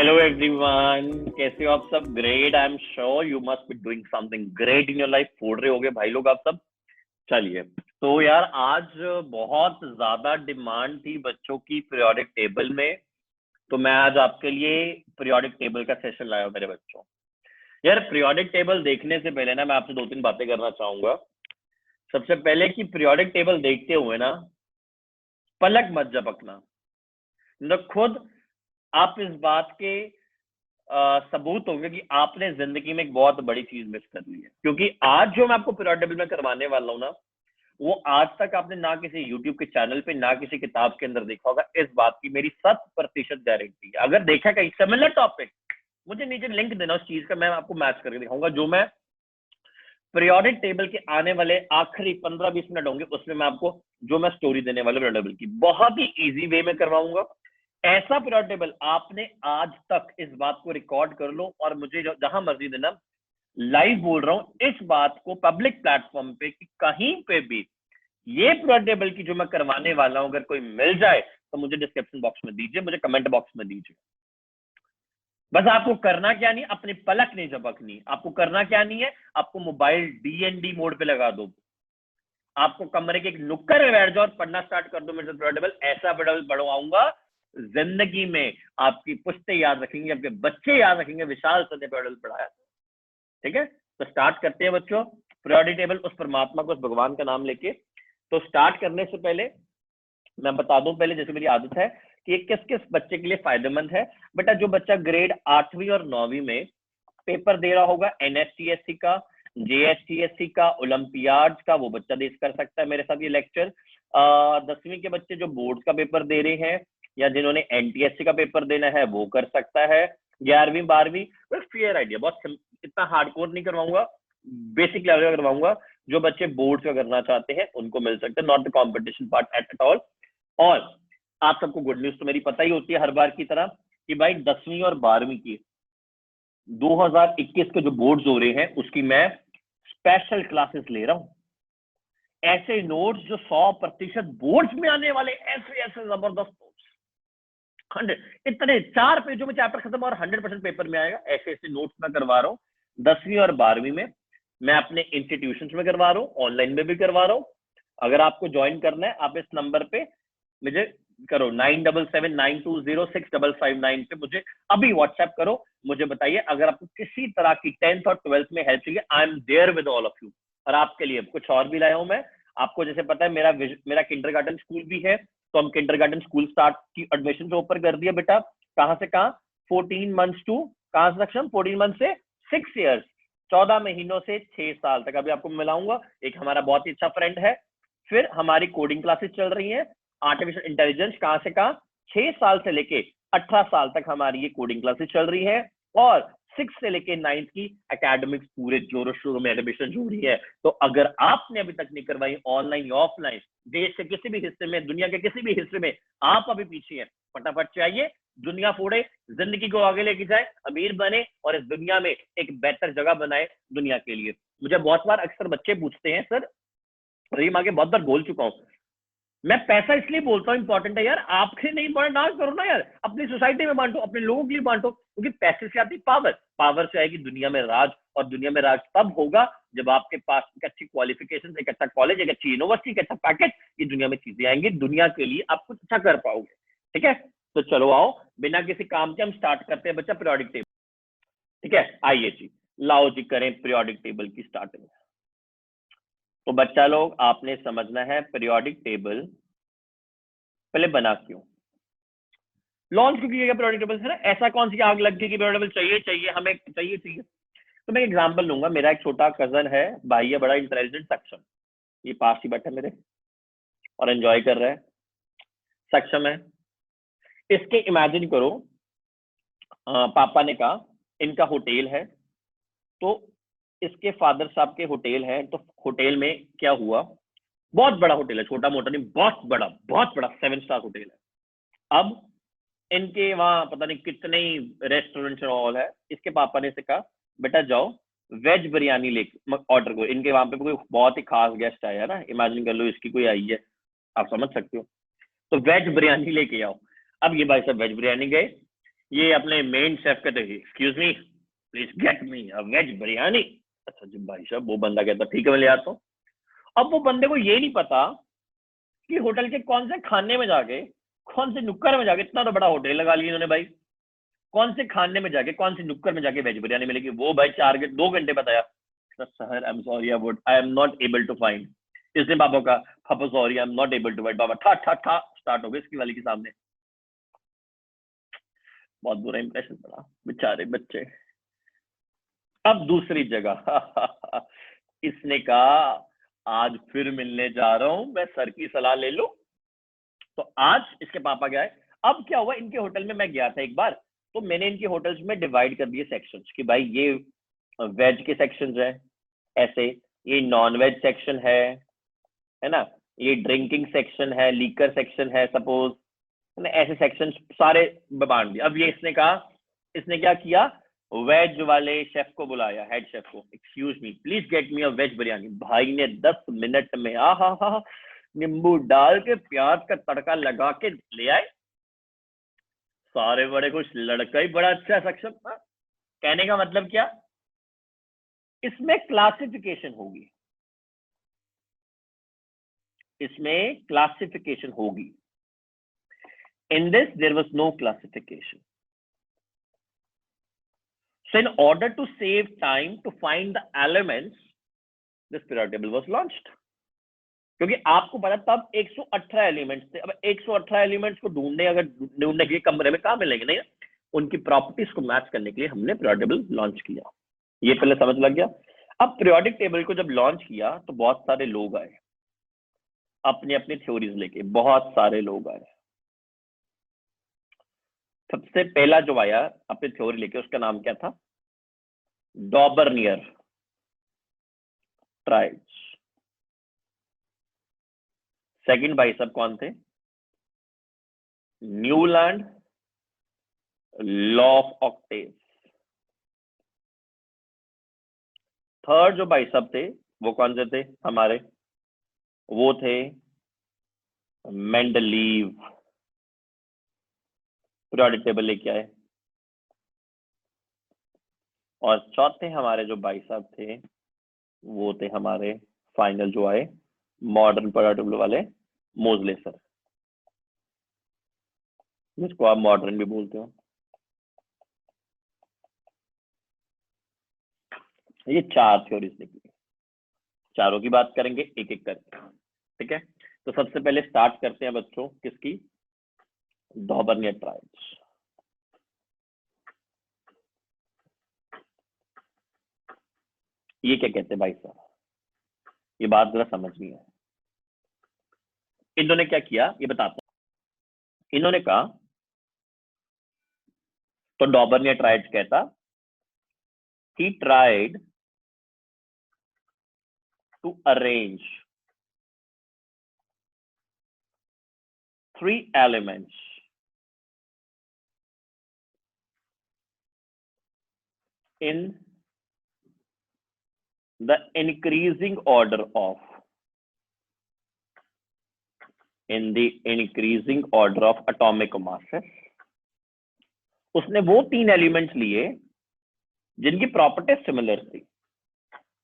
Hello everyone, कैसे हो आप सब? Great. I am sure you must be doing something great in your life. फोड़ रहे होगे भाई लोग आप सब। चलिए, तो यार आज बहुत ज्यादा डिमांड थी बच्चों की पीरियोडिक टेबल में, तो मैं आज आपके लिए पीरियोडिक टेबल का सेशन लाया हूं मेरे बच्चों। यार पीरियोडिक टेबल देखने से पहले ना मैं आपसे दो तीन बातें करना चाहूंगा। सबसे पहले कि पीरियोडिक टेबल देखते हुए ना पलक मत झपकना। न खुद आप इस बात के सबूत होंगे कि आपने जिंदगी में एक बहुत बड़ी चीज मिस कर ली है, क्योंकि आज जो मैं आपको पीरियोडिक टेबल में करवाने वाला हूँ ना, वो आज तक आपने ना किसी यूट्यूब के चैनल पे ना किसी किताब के अंदर देखा होगा। इस बात की मेरी 100% गारंटी है। अगर देखा कहीं सिमिलर टॉपिक, मुझे नीचे लिंक देना उस चीज का, मैं आपको मैच करके दिखाऊंगा। जो मैं पीरियोडिक टेबल के आने वाले आखिरी 15-20 मिनट होंगे, उसमें मैं आपको जो मैं स्टोरी देने वाला पीरियोडिक टेबल की बहुत ही इजी वे में करवाऊंगा। ऐसा पीरियोडिक टेबल आपने आज तक, इस बात को रिकॉर्ड कर लो और मुझे जहां मर्जी देना, लाइव बोल रहा हूं इस बात को पब्लिक प्लेटफॉर्म पे कि कहीं पे भी ये पीरियोडिक टेबल की जो मैं करवाने वाला हूं अगर कोई मिल जाए तो मुझे डिस्क्रिप्शन बॉक्स में दीजिए, मुझे कमेंट बॉक्स में दीजिए। बस आपको करना क्या नहीं, अपनी पलक नहीं झपकनी। आपको करना क्या नहीं है, आपको मोबाइल डीएनडी मोड पे लगा दो, आपको कमरे के एक नुक्कड़ में बैठ जाओ और पढ़ना स्टार्ट कर दो। मेरे पीरियोडिक टेबल ऐसा पीरियोडिक टेबल पढ़वाऊंगा, जिंदगी में आपकी पुश्ते याद रखेंगे, आपके बच्चे याद रखेंगे विशाल सर ने पीरियोडिक टेबल पढ़ाया। ठीक है, तो स्टार्ट करते हैं बच्चों। पीरियोडिक टेबल उस परमात्मा को, उस भगवान का नाम लेके। तो स्टार्ट करने से पहले मैं बता दूं, पहले जैसे मेरी आदत है कि किस किस बच्चे के लिए फायदेमंद है। बेटा जो बच्चा ग्रेड 8वीं और 9वीं में पेपर दे रहा होगा एनएसटीएससी का, जेएसटीएससी का, ओलंपियाड का, वो बच्चा दे कर सकता है मेरे साथ ये लेक्चर। 10वीं के बच्चे जो बोर्ड का पेपर दे रहे हैं या जिन्होंने एनटीएससी का पेपर देना है वो कर सकता है। 11वीं 12वीं बस फेयर आइडिया, बहुत इतना हार्डकोर नहीं करवाऊंगा, बेसिक लेवल का करवाऊंगा। जो बच्चे बोर्ड का करना चाहते हैं उनको मिल सकता है, not the competition part at all. और आप सबको गुड न्यूज तो मेरी पता ही होती है हर बार की तरह कि भाई 10वीं और 12वीं की 2021 के जो बोर्ड्स हो रहे हैं उसकी मैं स्पेशल क्लासेस ले रहा हूं। ऐसे नोट्स जो 100% बोर्ड्स में आने वाले, ऐसे ऐसे जबरदस्त नोट्स, 100 इतने 4 पेजों में चैप्टर खत्म और 100% पेपर में आएगा, ऐसे ऐसे नोट्स मैं करवा रहा हूँ 10वीं और 12वीं में। मैं अपने इंस्टीट्यूशन में करवा रहा हूँ, ऑनलाइन में भी करवा रहा हूँ। अगर आपको ज्वाइन करना है आप इस नंबर पे मुझे करो, 9779206559 पे मुझे अभी व्हाट्सएप करो, मुझे बताइए। अगर आपको किसी तरह की 10th और 12th में हेल्प चाहिए, I am there with all of you. और आपके लिए कुछ और भी लाया हूं मैं। आपको जैसे पता है मेरा किंडरगार्टन स्कूल भी है, तो हम किंडरगार्टन स्कूल स्टार्ट की एडमिशन जो ऊपर कर दिया बेटा। कहां से कहां? 14 मंथ्स टू कहां से सक्षम? 14 मंथ से 6 ईयर्स, 14 महीनों से 6 साल तक अभी आपको मिलाऊंगा। एक हमारा बहुत ही अच्छा फ्रेंड है। फिर हमारी कोडिंग क्लासेस चल रही हैं, आर्टिफिशियल इंटेलिजेंस, कहां से कहां? 6 साल से लेके 18 साल तक हमारी ये कोडिंग क्लासेस चल रही है। और 6 से लेके 9th की एकेडमिक्स पूरे जोरों शोरों में एडमिशन हो रही है। तो अगर आपने अभी तक नहीं करवाई, ऑनलाइन या ऑफलाइन, देश के किसी भी हिस्से में, दुनिया के किसी भी हिस्से में आप अभी पीछे हैं, फटाफट चाहिए। दुनिया फोड़े, जिंदगी को आगे लेके जाए, अमीर बने और इस दुनिया में एक बेहतर जगह बनाए दुनिया के लिए। मुझे बहुत बार अक्सर बच्चे पूछते हैं, सर रहीम आगे बहुत बार बोल चुका हूं, मैं पैसा इसलिए बोलता हूँ इंपॉर्टेंट है यार, आपके नहीं ना करो ना यार, अपनी सोसाइटी में बांटो, अपने लोगों के लिए बांटो। क्योंकि पैसे से आती पावर, पावर से आएगी दुनिया में राज, और दुनिया में राज तब होगा जब आपके पास एक अच्छी क्वालिफिकेशन, एक अच्छा कॉलेज, एक अच्छी यूनिवर्सिटी, एक अच्छा पैकेज, ये दुनिया में चीजें आएंगी, दुनिया के लिए आप कुछ अच्छा कर पाओगे। ठीक है, तो चलो आओ, बिना किसी काम के हम स्टार्ट करते हैं बच्चा पीरियोडिक टेबल। ठीक है, आइए जी, लाओ जी करें पीरियोडिक टेबल की स्टार्टिंग। तो बच्चा लोग आपने समझना है पीरियोडिक टेबल पहले बना क्यों, लॉन्च क्यों किया गया पीरियोडिक टेबल है ना। ऐसा कौन सी आग लग गई कि पीरियोडिक टेबल चाहिए चाहिए हमें, चाहिए चाहिए। तो मैं एग्जांपल लूंगा, मेरा एक छोटा कजन है, भाई है, बड़ा इंटेलिजेंट, सक्षम, ये पास ही बैठा मेरे और एंजॉय कर रहा है, सक्षम है। इसके इमेजिन करो, पापा ने कहा इनका होटल है, तो इसके फादर साहब के होटल है, तो होटल में क्या हुआ, बहुत बड़ा होटल है, छोटा मोटा नहीं, बहुत बड़ा 7 स्टार होटल है। अब इनके वहां पता नहीं कितने रेस्टोरेंट ऑल है। इसके पापा ने से कहा बेटा जाओ वेज बिरयानी ले ऑर्डर करो। इनके वहां पे कोई बहुत ही खास गेस्ट आया है ना, इमेजिन कर लो इसकी कोई आई है, आप समझ सकते हो, तो वेज बिरयानी लेके आओ। अब ये भाई साहब वेज बिरयानी गए, ये अपने मेन शेफ कहते थे, excuse me please get me a veg biryani. अच्छा जी भाई साहब, वो बंदा कहता ठीक है मैं ले आता हूँ। अब वो बंदे को ये नहीं पता कि होटल के कौन से खाने में जाके, कौन से नुक्कड़ में जाके, इतना तो बड़ा होटल लगा लिया इन्होंने भाई, कौन से खाने में जाके, कौन सी नुक्कड़ में जाके वेज बिरयानी मिलेगी। वो भाई 2 घंटे बताया, sir I am sorry I am not able to find. इसने पापा का, पापा sorry I am not able to find. पापा ठा ठा ठा स्टार्ट हो गए इसकी वाली के सामने। बहुत बुरा इंप्रेशन पड़ा बेचारे बच्चे। अब दूसरी जगह इसने कहा आज फिर मिलने जा रहा हूं, मैं सर की सलाह ले लूं। तो आज इसके पापा गए। अब क्या हुआ, इनके होटल में मैं गया था एक बार, तो मैंने इनके होटल्स में डिवाइड कर दिए सेक्शंस कि भाई ये वेज के सेक्शंस है ऐसे, ये नॉन वेज सेक्शन है ना, ये ड्रिंकिंग सेक्शन है, लीकर सेक्शन है सपोज, ऐसे सेक्शन सारे बांट दिए। अब ये इसने कहा, इसने क्या किया, वेज वाले शेफ को बुलाया, हेड शेफ को, excuse me please get me a veg biryani. भाई ने 10 मिनट में हा नींबू डाल के प्याज का तड़का लगा के ले आए। सारे बड़े खुश, लड़का ही बड़ा अच्छा है सक्षम। कहने का मतलब क्या, इसमें क्लासिफिकेशन होगी, इसमें क्लासिफिकेशन होगी। In this, there was no classification. So, in order to save time to find the elements, this periodic table was launched. क्योंकि आपको पता तब 118 एलिमेंट्स थे। अब 118 एलिमेंट्स को ढूंढने के लिए कमरे में कहाँ मिलेंगे, नहीं, उनकी प्रॉपर्टीज को मैच करने के लिए हमने पीरियोडिक टेबल लॉन्च किया। ये पहले समझ लग गया। अब पीरियोडिक टेबल को जब लॉन्च किया तो बहुत सारे लोग आए अपनी अपनी थ्योरीज लेके, बहुत सारे लोग आए। सबसे पहला जो आया अपनी थ्योरी लेके, उसका नाम क्या था, डॉबर्नियर ट्राइब्स। सेकंड भाई साहब कौन थे, Newland law of octave. Third जो भाई साहब थे वो कौन से थे हमारे, वो थे मेंडलीव, पीरियोडिक टेबल लेके आए। और चौथे हमारे जो भाई साहब थे वो थे हमारे फाइनल जो आए मॉडर्न पीरियोडिक टेबल वाले, मोजले सर, जिसको आप मॉडर्न भी बोलते हो। ये 4 थ्योरीज निकली, चारों की बात करेंगे एक एक करके, ठीक है। तो सबसे पहले स्टार्ट करते हैं बच्चों किसकी, डॉबर्नियर ट्राइब्स। ये क्या कहते हैं भाई साहब, ये बात जरा समझनी है। इन्होंने क्या किया ये बताता हूं। इन्होंने कहा, तो डॉबर्नियर ट्राइब्स कहता, he tried to arrange 3 elements in the increasing order of atomic masses। उसने वो 3 एलिमेंट्स लिए जिनकी प्रॉपर्टीज सिमिलर थी।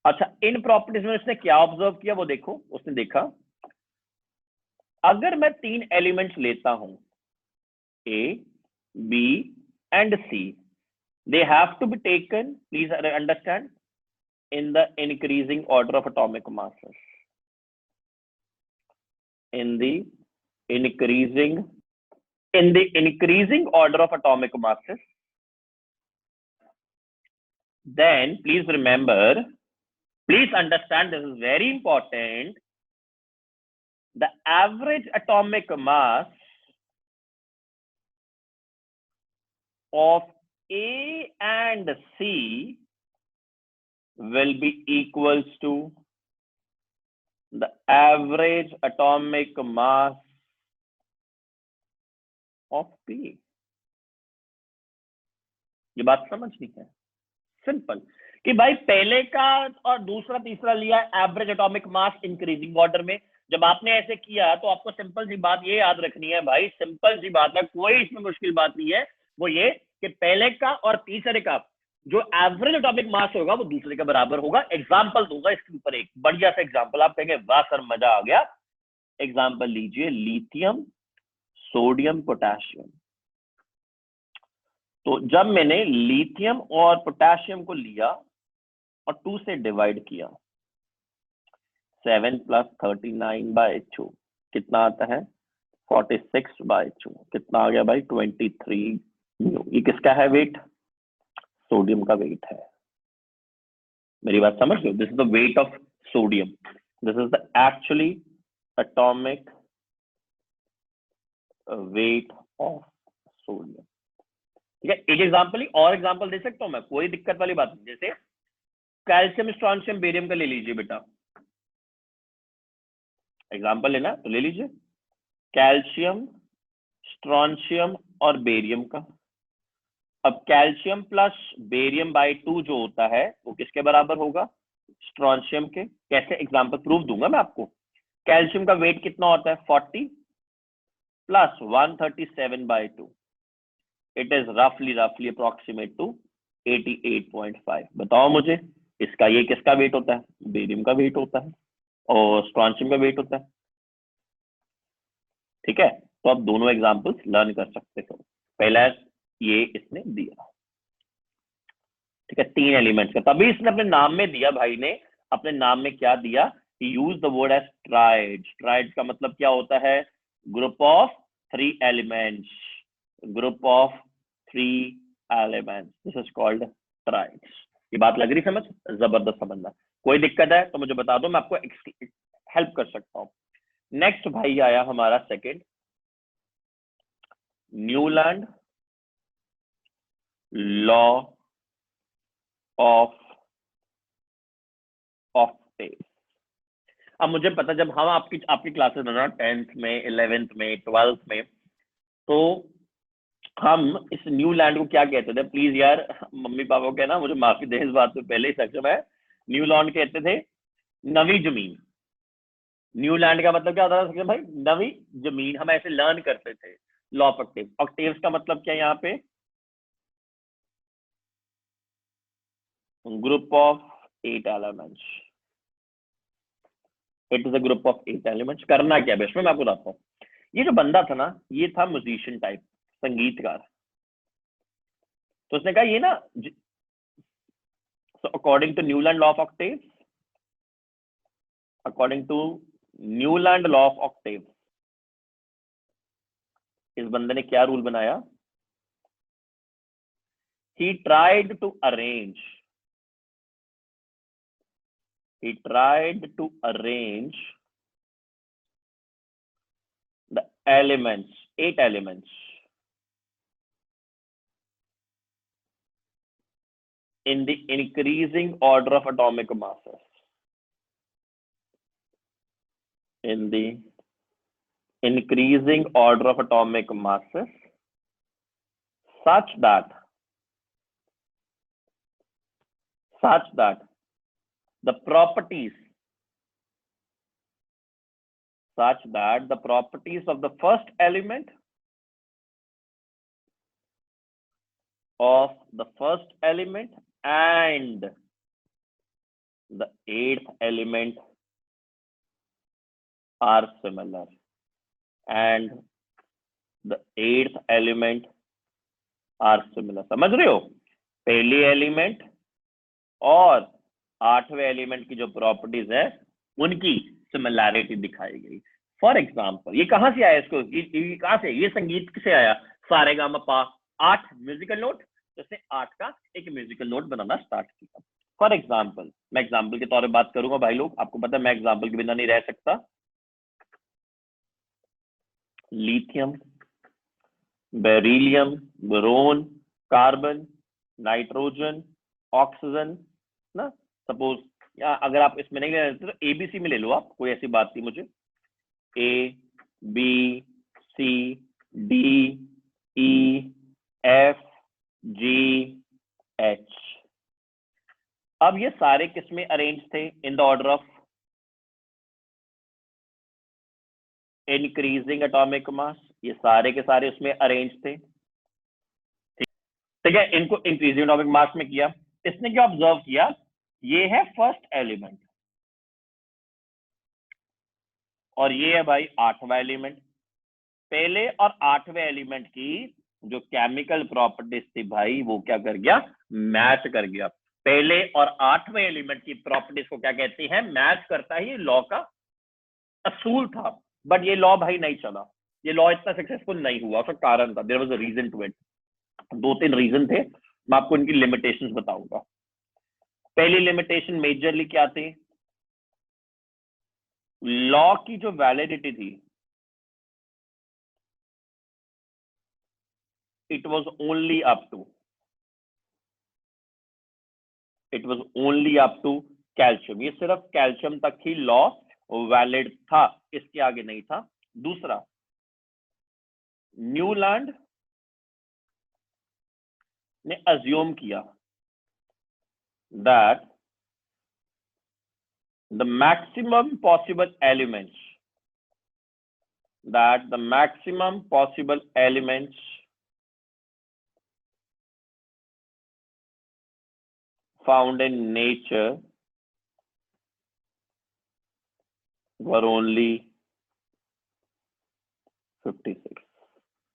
अच्छा, इन प्रॉपर्टीज में उसने क्या ऑब्जर्व किया वो देखो। उसने देखा अगर मैं 3 एलिमेंट्स लेता हूं A, B and C, they have to be taken, please understand, in the increasing order of atomic masses, in the increasing order of atomic masses. Then please remember, please understand, this is very important, the average atomic mass of A and C will be equals to the average atomic mass of P। ये बात समझनी है, simple, कि भाई पहले का और दूसरा तीसरा लिया average atomic mass increasing order में। जब आपने ऐसे किया तो आपको सिंपल सी बात ये याद रखनी है भाई, सिंपल सी बात है, कोई इसमें मुश्किल बात नहीं है। वो ये कि पहले का और तीसरे का जो एवरेज एटॉमिक मास होगा वो दूसरे के बराबर होगा। एग्जाम्पल दूंगा इसके ऊपर, एक बढ़िया सा एग्जाम्पल, आप कहेंगे वाह सर मजा आ गया। एग्जाम्पल लीजिए, लिथियम, सोडियम, पोटेशियम। तो जब मैंने लिथियम और पोटेशियम को लिया और 2 से डिवाइड किया, 7 + 39/2 कितना आता है? 46/2। कितना आ गया भाई? 23 न्यू। ये किसका है वेट? सोडियम का वेट है। मेरी बात समझ लो, this is the weight of sodium, this is the actually atomic weight of sodium. ठीक है, एक एग्जाम्पल ही और एग्जाम्पल दे सकता हूं मैं, कोई दिक्कत वाली बात नहीं। जैसे कैल्शियम, स्ट्रॉन्शियम, बेरियम का ले लीजिए बेटा, एग्जाम्पल लेना तो ले लीजिए कैल्शियम, स्ट्रॉन्शियम और बेरियम का। अब कैल्शियम प्लस बेरियम बाई 2 जो होता है वो किसके बराबर होगा? स्ट्रॉन्शियम के। कैसे? एग्जाम्पल प्रूफ दूंगा मैं आपको। कैल्शियम का वेट कितना होता है? 40 + 137/2, इट इज रफली अप्रोक्सीमेट टू 88.5। बताओ मुझे, इसका ये किसका वेट होता है? बेरियम का वेट होता है और स्ट्रॉन्शियम का वेट होता है। ठीक है, तो आप दोनों एग्जाम्पल्स लर्न कर सकते हो। पहला ये इसने दिया, ठीक है, 3 एलिमेंट्स का, तभी इसने अपने नाम में दिया, भाई ने अपने नाम में क्या दिया? Use the word as triads. Triads का मतलब क्या होता है? Group of 3 elements, group of 3 elements, this is called triads. ये बात लग रही समझ? जबरदस्त समझना। कोई दिक्कत है तो मुझे बता दो, मैं आपको हेल्प कर सकता हूं। नेक्स्ट भाई आया हमारा second, Newland law of octave. अब मुझे पता, जब हम आपकी आपकी क्लासेस में ना 10th में, 11th में, 12th में, तो हम इस न्यू लैंड को क्या कहते थे? प्लीज यार मम्मी पापा के ना मुझे माफी दे, इस बात पे पहले ही सक्षम है। न्यू लैंड कहते थे नवी जमीन। न्यू लैंड का मतलब क्या होता था भाई? नवी जमीन। हम ऐसे लर्न करते थे लॉ ऑफ ऑक्टेव। ऑक्टेव्स का मतलब क्या है यहाँ पे? Group of 8 elements. It is a group of 8 elements. करना क्या है मैं आपको बताता हूँ। ये जो बंदा था ना, ये था म्यूजिशियन टाइप, संगीतकार। तो उसने कहा ये ना, so according to Newland law of octaves, according to Newland law of octaves, इस बंदे ने क्या रूल बनाया? he tried to arrange the elements, 8 elements, in the increasing order of atomic masses, in the increasing order of atomic masses, such that the properties of the first element and the 8th element are similar, and the 8th element are similar। समझ रहे हो? पहली element और 8वें element की जो properties है उनकी similarity दिखाई गई। फॉर एग्जाम्पल, ये कहां से आया? इसको ये कहां से? ये संगीत से आया। सारे गा मा पा, 8 म्यूजिकल नोट, जैसे 8 का एक म्यूजिकल नोट बनाना स्टार्ट किया। फॉर एग्जाम्पल, मैं एग्जाम्पल के तौर पर बात करूंगा भाई लोग, आपको पता है मैं एग्जाम्पल के बिना नहीं रह सकता। Lithium, beryllium, boron, carbon, nitrogen, oxygen ना। सपोज अगर आप इसमें नहीं ले रहे तो एबीसी में ले लो आप, कोई ऐसी बात नहीं मुझे। A B C D E F G H. अब ये सारे किस में अरेंज थे? In the order of increasing atomic mass. ये सारे के सारे उसमें अरेंज थे। ठीक है, इनको इंक्रीजिंग एटॉमिक मास में किया। इसने क्या ऑब्जर्व किया, ये है फर्स्ट एलिमेंट और ये है भाई आठवां एलिमेंट। पहले और आठवें एलिमेंट की जो केमिकल प्रॉपर्टीज थी भाई, वो क्या कर गया, मैच कर गया। पहले और आठवें एलिमेंट की प्रॉपर्टीज को क्या कहती है, मैच करता है। ये लॉ का असूल था, बट ये लॉ भाई नहीं चला, ये लॉ इतना सक्सेसफुल नहीं हुआ। उसका कारण था, there was a reason to it. दो तीन रीजन थे, मैं आपको इनकी लिमिटेशंस बताऊंगा। पहली लिमिटेशन मेजरली क्या थी, लॉ की जो वैलिडिटी थी, it was only up to calcium. ये सिर्फ कैल्शियम तक ही लॉ वैलिड था, इसके आगे नहीं था। दूसरा, न्यूलैंड ने अज्यूम किया that the maximum possible elements found in nature were only 56।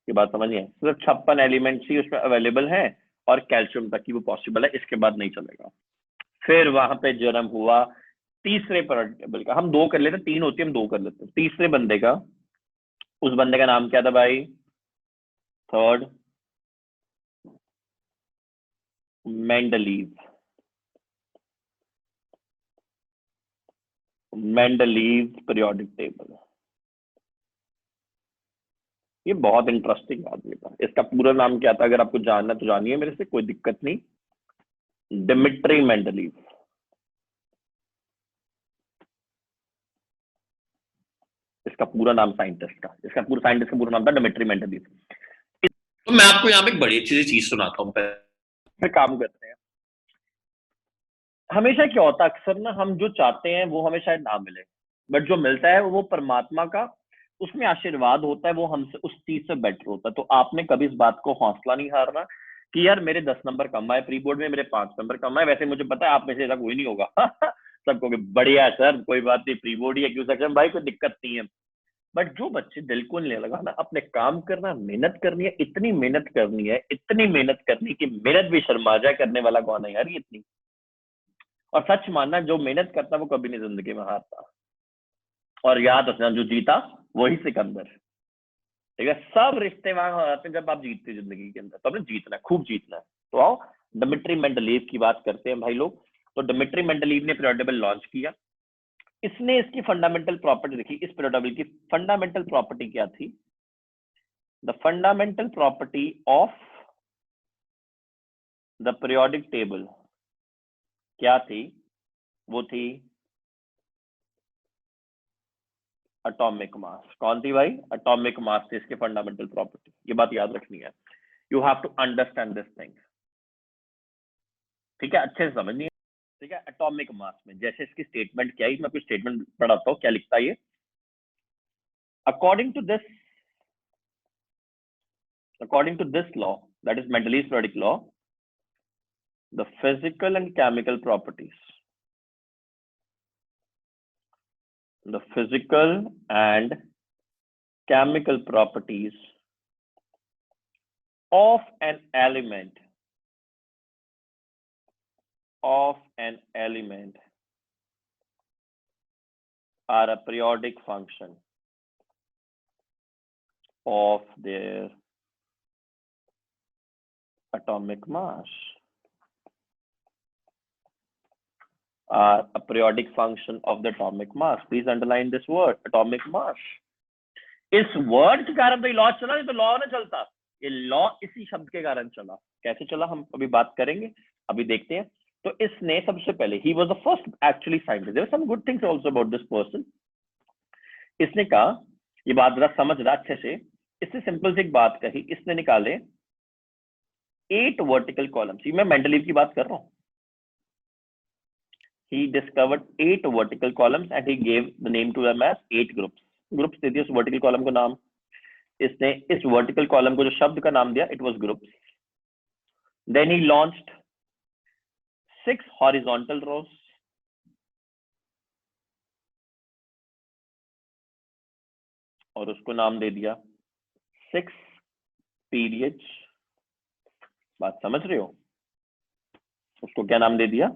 ये बात समझिए, सिर्फ 56 एलिमेंट्स ही उसमें अवेलेबल हैं और कैल्शियम तक ही वो पॉसिबल है, इसके बाद नहीं चलेगा। फिर वहां पे जन्म हुआ तीसरे पीरियोडिक टेबल का। हम दो कर लेते, तीन होती है, हम दो कर लेते। तीसरे बंदे का, उस बंदे का नाम क्या था भाई, थर्ड मेंडलीव पीरियोडिक टेबल। ये बहुत इंटरेस्टिंग आदमी था। इसका पूरा नाम क्या था, अगर आपको जानना तो जानिए, मेरे से कोई दिक्कत नहीं। Dmitry Mendeleev. इसका पूरा नाम साइंटिस्ट का, साइंटिस्ट का पूरा नाम था डिमिट्री मेंडलीव। तो मैं आपको यहाँ पे एक बड़ी अच्छी चीज सुनाता हूँ। फिर काम करते हैं। हमेशा क्या होता है, अक्सर ना हम जो चाहते हैं वो हमें शायद ना मिले, बट जो मिलता है वो परमात्मा का, उसमें आशीर्वाद होता है, वो हमसे उस चीज से बेटर होता है। तो आपने कभी इस बात को हौसला नहीं हारना कि यार मेरे 10 नंबर कम आए प्री बोर्ड में, मेरे 5 नंबर कम आए। वैसे मुझे पता है आप में से ऐसा कोई नहीं होगा सब कहोगे बढ़िया सर, कोई बात नहीं, प्री बोर्ड ही है, क्यों सक्षम भाई, कोई दिक्कत नहीं है। बट जो बच्चे दिल को नहीं लगाना, अपने काम करना, मेहनत करनी है, इतनी मेहनत करनी है, इतनी मेहनत करनी कि मेहनत भी शर्मा जाए, करने वाला कौन है यार ये इतनी। और सच मानना, जो मेहनत करता है वो कभी नहीं जिंदगी में हारता। और याद रखना, जो जीता वही सिकंदर। ठीक है, सब रिश्ते वहां हो जाते हैं जब आप जीतते हैं जिंदगी के अंदर। तो आपने जीतना है, खूब जीतना है। तो आओ डिमिट्री मेंडलीव की बात करते हैं भाई लोग। तो डिमिट्री मेंडलीव ने पीरियोडिक टेबल लॉन्च किया। इसने इसकी फंडामेंटल प्रॉपर्टी देखी। इस पीरियोडिक टेबल की फंडामेंटल प्रॉपर्टी क्या थी, the fundamental property of the periodic table क्या थी, वो थी एटॉमिक मास। कौन थी भाई, एटॉमिक मास थी इसके फंडामेंटल प्रॉपर्टी। ये बात याद रखनी है, you have to understand this thing. ठीक है, अच्छे से समझिए। ठीक है, एटॉमिक मास में जैसे इसकी स्टेटमेंट क्या है, मैं कुछ स्टेटमेंट पढ़ाता हूँ क्या लिखता है ये। According to this law, that is Mendeleev's periodic law, the physical and chemical properties, the physical and chemical properties of an element are a periodic function of their atomic mass, are a periodic function of the atomic mass. Please underline this word, atomic mass. इस word के कारण तो law चला, नहीं तो law ना चलता। ये लॉ इसी शब्द के कारण चला। कैसे चला हम अभी बात करेंगे, अभी देखते हैं। तो इसने सबसे पहले, he was the first actually scientist. There were some good things also about this person. इसने कहा, ये बात जरा समझ रहा अच्छे से, इसने सिंपल से एक बात कही, इसने निकाले 8 वर्टिकल कॉलम्स। मैं मेंडलीव की बात कर रहा हूं। He discovered 8 vertical columns and he gave the name to them as 8 groups. Groups they दिए उस वर्टिकल कॉलम को नाम। इसने इस वर्टिकल कॉलम को जो शब्द का नाम दिया, it was groups. Then he launched 6 horizontal rows, और उसको नाम दे दिया 6 periods। बात समझ रहे हो? उसको क्या नाम दे दिया?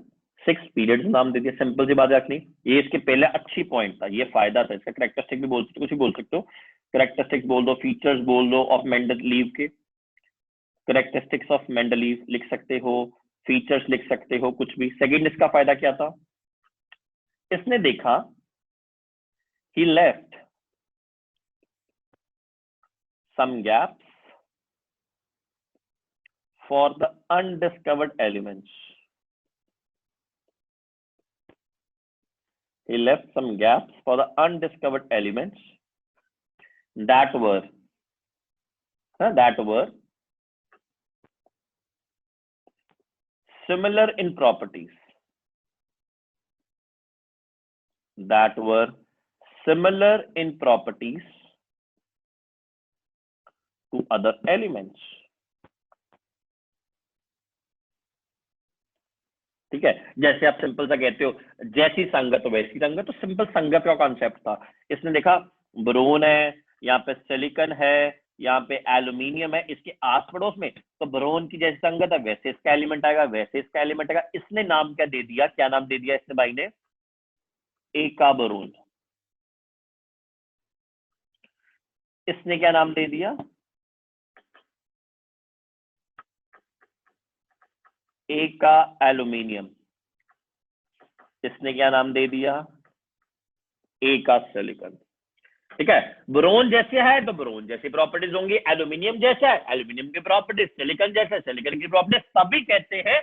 6 periods नाम दे दिया। सिंपल सी बात रखनी। ये इसके पहले अच्छी पॉइंट था, ये फायदा था इसका। कैरेक्टरिस्टिक भी बोल सकते हो, कुछ भी बोल सकते हो। कैरेक्टरिस्टिक्स बोल दो, फीचर्स बोल दो ऑफ मेंडलीव के। कैरेक्टरिस्टिक्स ऑफ मेंडलीव लिख सकते हो, फीचर्स लिख सकते हो, कुछ भी। सेकंड इसका फायदा क्या था? इसने देखा he left some gaps for the undiscovered elements. He left some gaps for the undiscovered elements that were similar in properties. That were similar in properties to other elements. ठीक है, जैसे आप सिंपल सा कहते हो जैसी संगत वैसी रंगत, तो सिंपल संगत का कॉन्सेप्ट था। इसने देखा बोरोन है, यहाँ पे सिलिकॉन है, यहाँ पे एल्यूमिनियम है, इसके आस पड़ोस में, तो बोरोन की जैसी संगत है वैसे इसका एलिमेंट आएगा, वैसे इसका एलिमेंट आएगा। इसने नाम क्या दे दिया? क्या नाम दे दिया इसने भाई ने? एका बोरोन। इसने क्या नाम दे दिया? एका एल्यूमिनियम। इसने क्या नाम दे दिया? एका सिलिकॉन। ठीक है, बोरोन जैसे है तो बोरोन जैसी प्रॉपर्टीज होंगी, एल्यूमिनियम जैसा है एल्यूमिनियम की प्रॉपर्टीज, सिलिकॉन जैसा है सिलिकॉन की प्रॉपर्टीज। सभी कहते हैं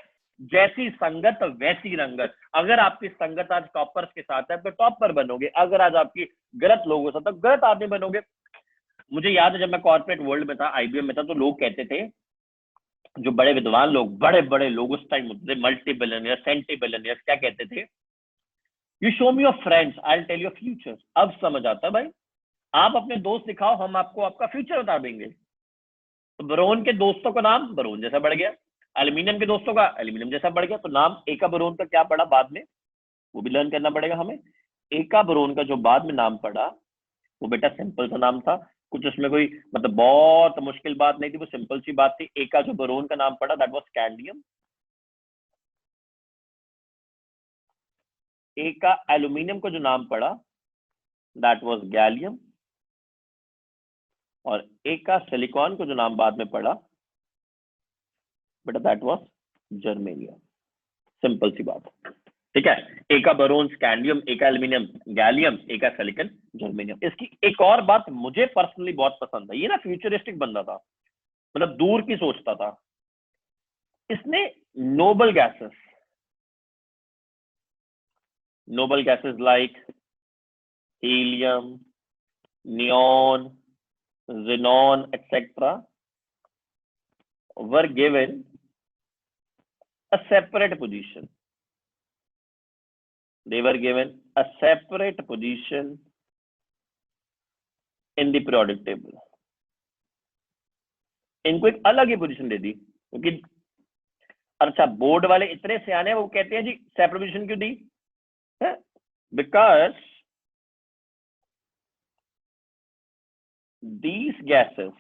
जैसी संगत वैसी रंगत। अगर आपकी संगत आज टॉपर्स के साथ है तो टॉपर बनोगे, अगर आज आपकी गलत लोगों से तो गलत आदमी बनोगे। मुझे याद है जब मैं कॉर्पोरेट वर्ल्ड में था, आईबीएम में था, तो लोग कहते थे, जो बड़े विद्वान लोग, बड़े बड़े लोग उस टाइम होते थे, मल्टी बिलियनियर, सेंटी बिलियनियर, क्या कहते थे? You show me your friends, I will tell your future. अब समझ आता भाई, आप अपने दोस्त दिखाओ, हम आपको आपका फ्यूचर बता देंगे। तो बोरोन के दोस्तों का नाम बोरोन जैसा बढ़ गया, एल्यूमिनियम के दोस्तों का एल्यूमिनियम जैसा बढ़ गया। तो नाम एका बोरोन का क्या पड़ा बाद में, वो भी लर्न करना पड़ेगा हमें। एका बोरोन का जो बाद में नाम पड़ा, वो बेटा सिंपल सा नाम था, कुछ उसमें कोई मतलब बहुत मुश्किल बात नहीं थी, वो सिंपल सी बात थी। एका जो बोरोन का नाम पड़ा, दैट वाज स्कैंडियम। एका एल्यूमिनियम को जो नाम पड़ा, दैट वाज गैलियम। और एका सिलिकॉन को जो नाम बाद में पड़ा बेटा, दैट वाज जर्मेनियम। सिंपल सी बात, ठीक है। एका बोरोन स्कैंडियम, एका एल्यूमिनियम गैलियम, एका सिलिकॉन जर्मेनियम। इसकी एक और बात मुझे पर्सनली बहुत पसंद है, ये ना फ्यूचरिस्टिक बंदा था, मतलब दूर की सोचता था। इसने noble gases like helium, neon, xenon, etc. were given a separate position. They were given a separate position in the periodic table. इनको एक अलग ही पोजीशन दे दी, क्योंकि अच्छा बोर्ड वाले इतने सियाने हैं, वो कहते हैं जी सेपरेट पोजीशन क्यों दी? Because these gases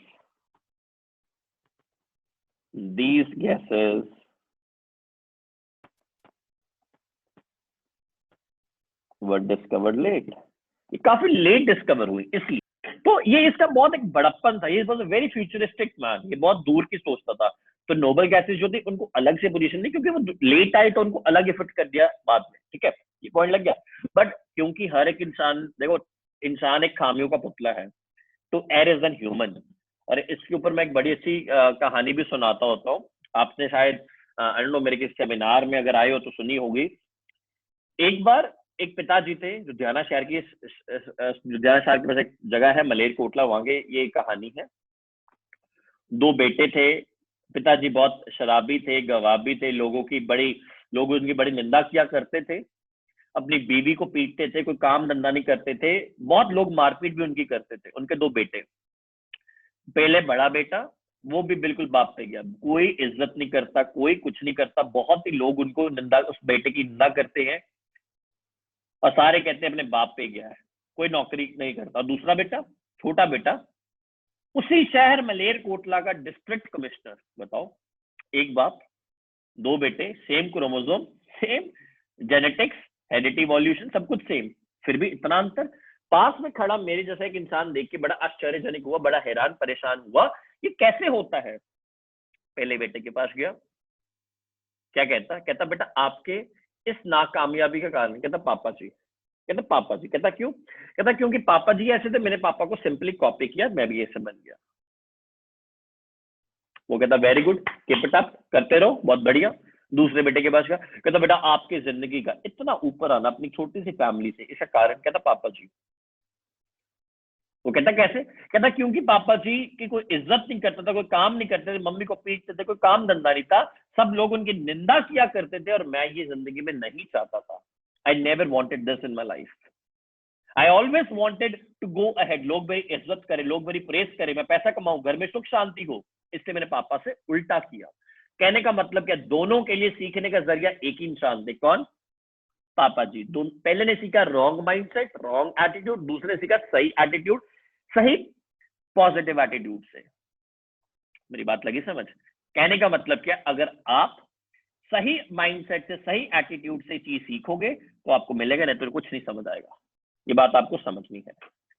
were discovered late. ये काफी लेट डिस्कवर हुई, इसलिए तो ये इसका बहुत एक बड़प्पन था। ये was a very futuristic man, ये बहुत दूर की सोचता था। तो नोबल गैसेस जो थी उनको अलग से पोजीशन दी, क्योंकि वो लेट आए तो उनको अलग इफेक्ट कर दिया बाद में, ठीक है, ये पॉइंट लग गया। बट क्योंकि हर एक इंसान, देखो इंसान एक खामियों का पुतला है, तो एर इज एन ह्यूमन। और इसके ऊपर मैं एक बड़ी अच्छी कहानी भी सुनाता होता हूँ, आपने शायद आई डोंट नो मेरे किसी सेमिनार में अगर आए हो तो सुनी होगी। एक बार एक पिताजी थे लुधियाना शहर की, लुधियाना शहर के पास एक जगह है मलेरकोटला, वहां के ये कहानी है। 2 बेटे थे, पिताजी बहुत शराबी थे, गवाबी थे, लोग उनकी बड़ी निंदा किया करते थे, अपनी बीवी को पीटते थे, कोई काम धंधा नहीं करते थे, बहुत लोग मारपीट भी उनकी करते थे। उनके 2 बेटे, पहले बड़ा बेटा वो भी बिल्कुल बाप पे गया, कोई इज्जत नहीं करता, कोई कुछ नहीं करता, बहुत ही लोग उनको निंदा, उस बेटे की निंदा करते हैं और सारे कहते हैं अपने बाप पे गया है, कोई नौकरी नहीं करता। दूसरा बेटा, छोटा बेटा, उसी शहर मलेरकोटला का डिस्ट्रिक्ट कमिश्नर। बताओ, एक बाप, दो बेटे, same chromosome, same genetics, heredity, evolution, सब कुछ सेम, फिर भी इतना अंतर। पास में खड़ा मेरे जैसा एक इंसान देख के बड़ा आश्चर्यजनक हुआ, बड़ा हैरान परेशान हुआ, ये कैसे होता है। पहले बेटे के पास गया, क्या कहता, कहता बेटा आपके इस नाकामयाबी का कारण, कहता पापा जी। कहता पापा जी, कहता क्यों, कहता क्योंकि पापा जी ऐसे थे, मैंने पापा को सिंपली कॉपी किया, मैं भी ऐसे बन गया। वो कहता very good, keep it up, करते रहो, बहुत बढ़िया। दूसरे बेटे के पास गया, कहता बेटा आपकी जिंदगी का इतना ऊपर आना अपनी छोटी सी फैमिली से, इसका कारण, कहता पापा जी। वो कहता कैसे, कहता क्योंकि पापा जी की कोई इज्जत नहीं करता था, कोई काम नहीं करते थे, मम्मी को पीटते थे, कोई काम धंधा नहीं था, सब लोग उनकी निंदा किया करते थे, और मैं ये जिंदगी में नहीं चाहता था। I never wanted this in my life, I always wanted to go ahead, लोग मेरी इज्जत करें, लोग मेरी प्रेस करें, मैं पैसा कमाऊं, घर में सुख शांति हो, इसलिए मैंने पापा से उल्टा किया। कहने का मतलब क्या, दोनों के लिए सीखने का जरिया एक ही इंसान थे, कौन, पापा जी। पहले ने सीखा रॉन्ग माइंडसेट, रॉन्ग एटीट्यूड, दूसरे ने सीखा सही एटीट्यूड, सही पॉजिटिव एटीट्यूड से। मेरी बात लगी समझ। कहने का मतलब क्या, अगर आप सही माइंडसेट से, सही एटीट्यूड से चीज सीखोगे तो आपको मिलेगा, नहीं तो कुछ नहीं समझ आएगा। ये बात आपको समझनी है,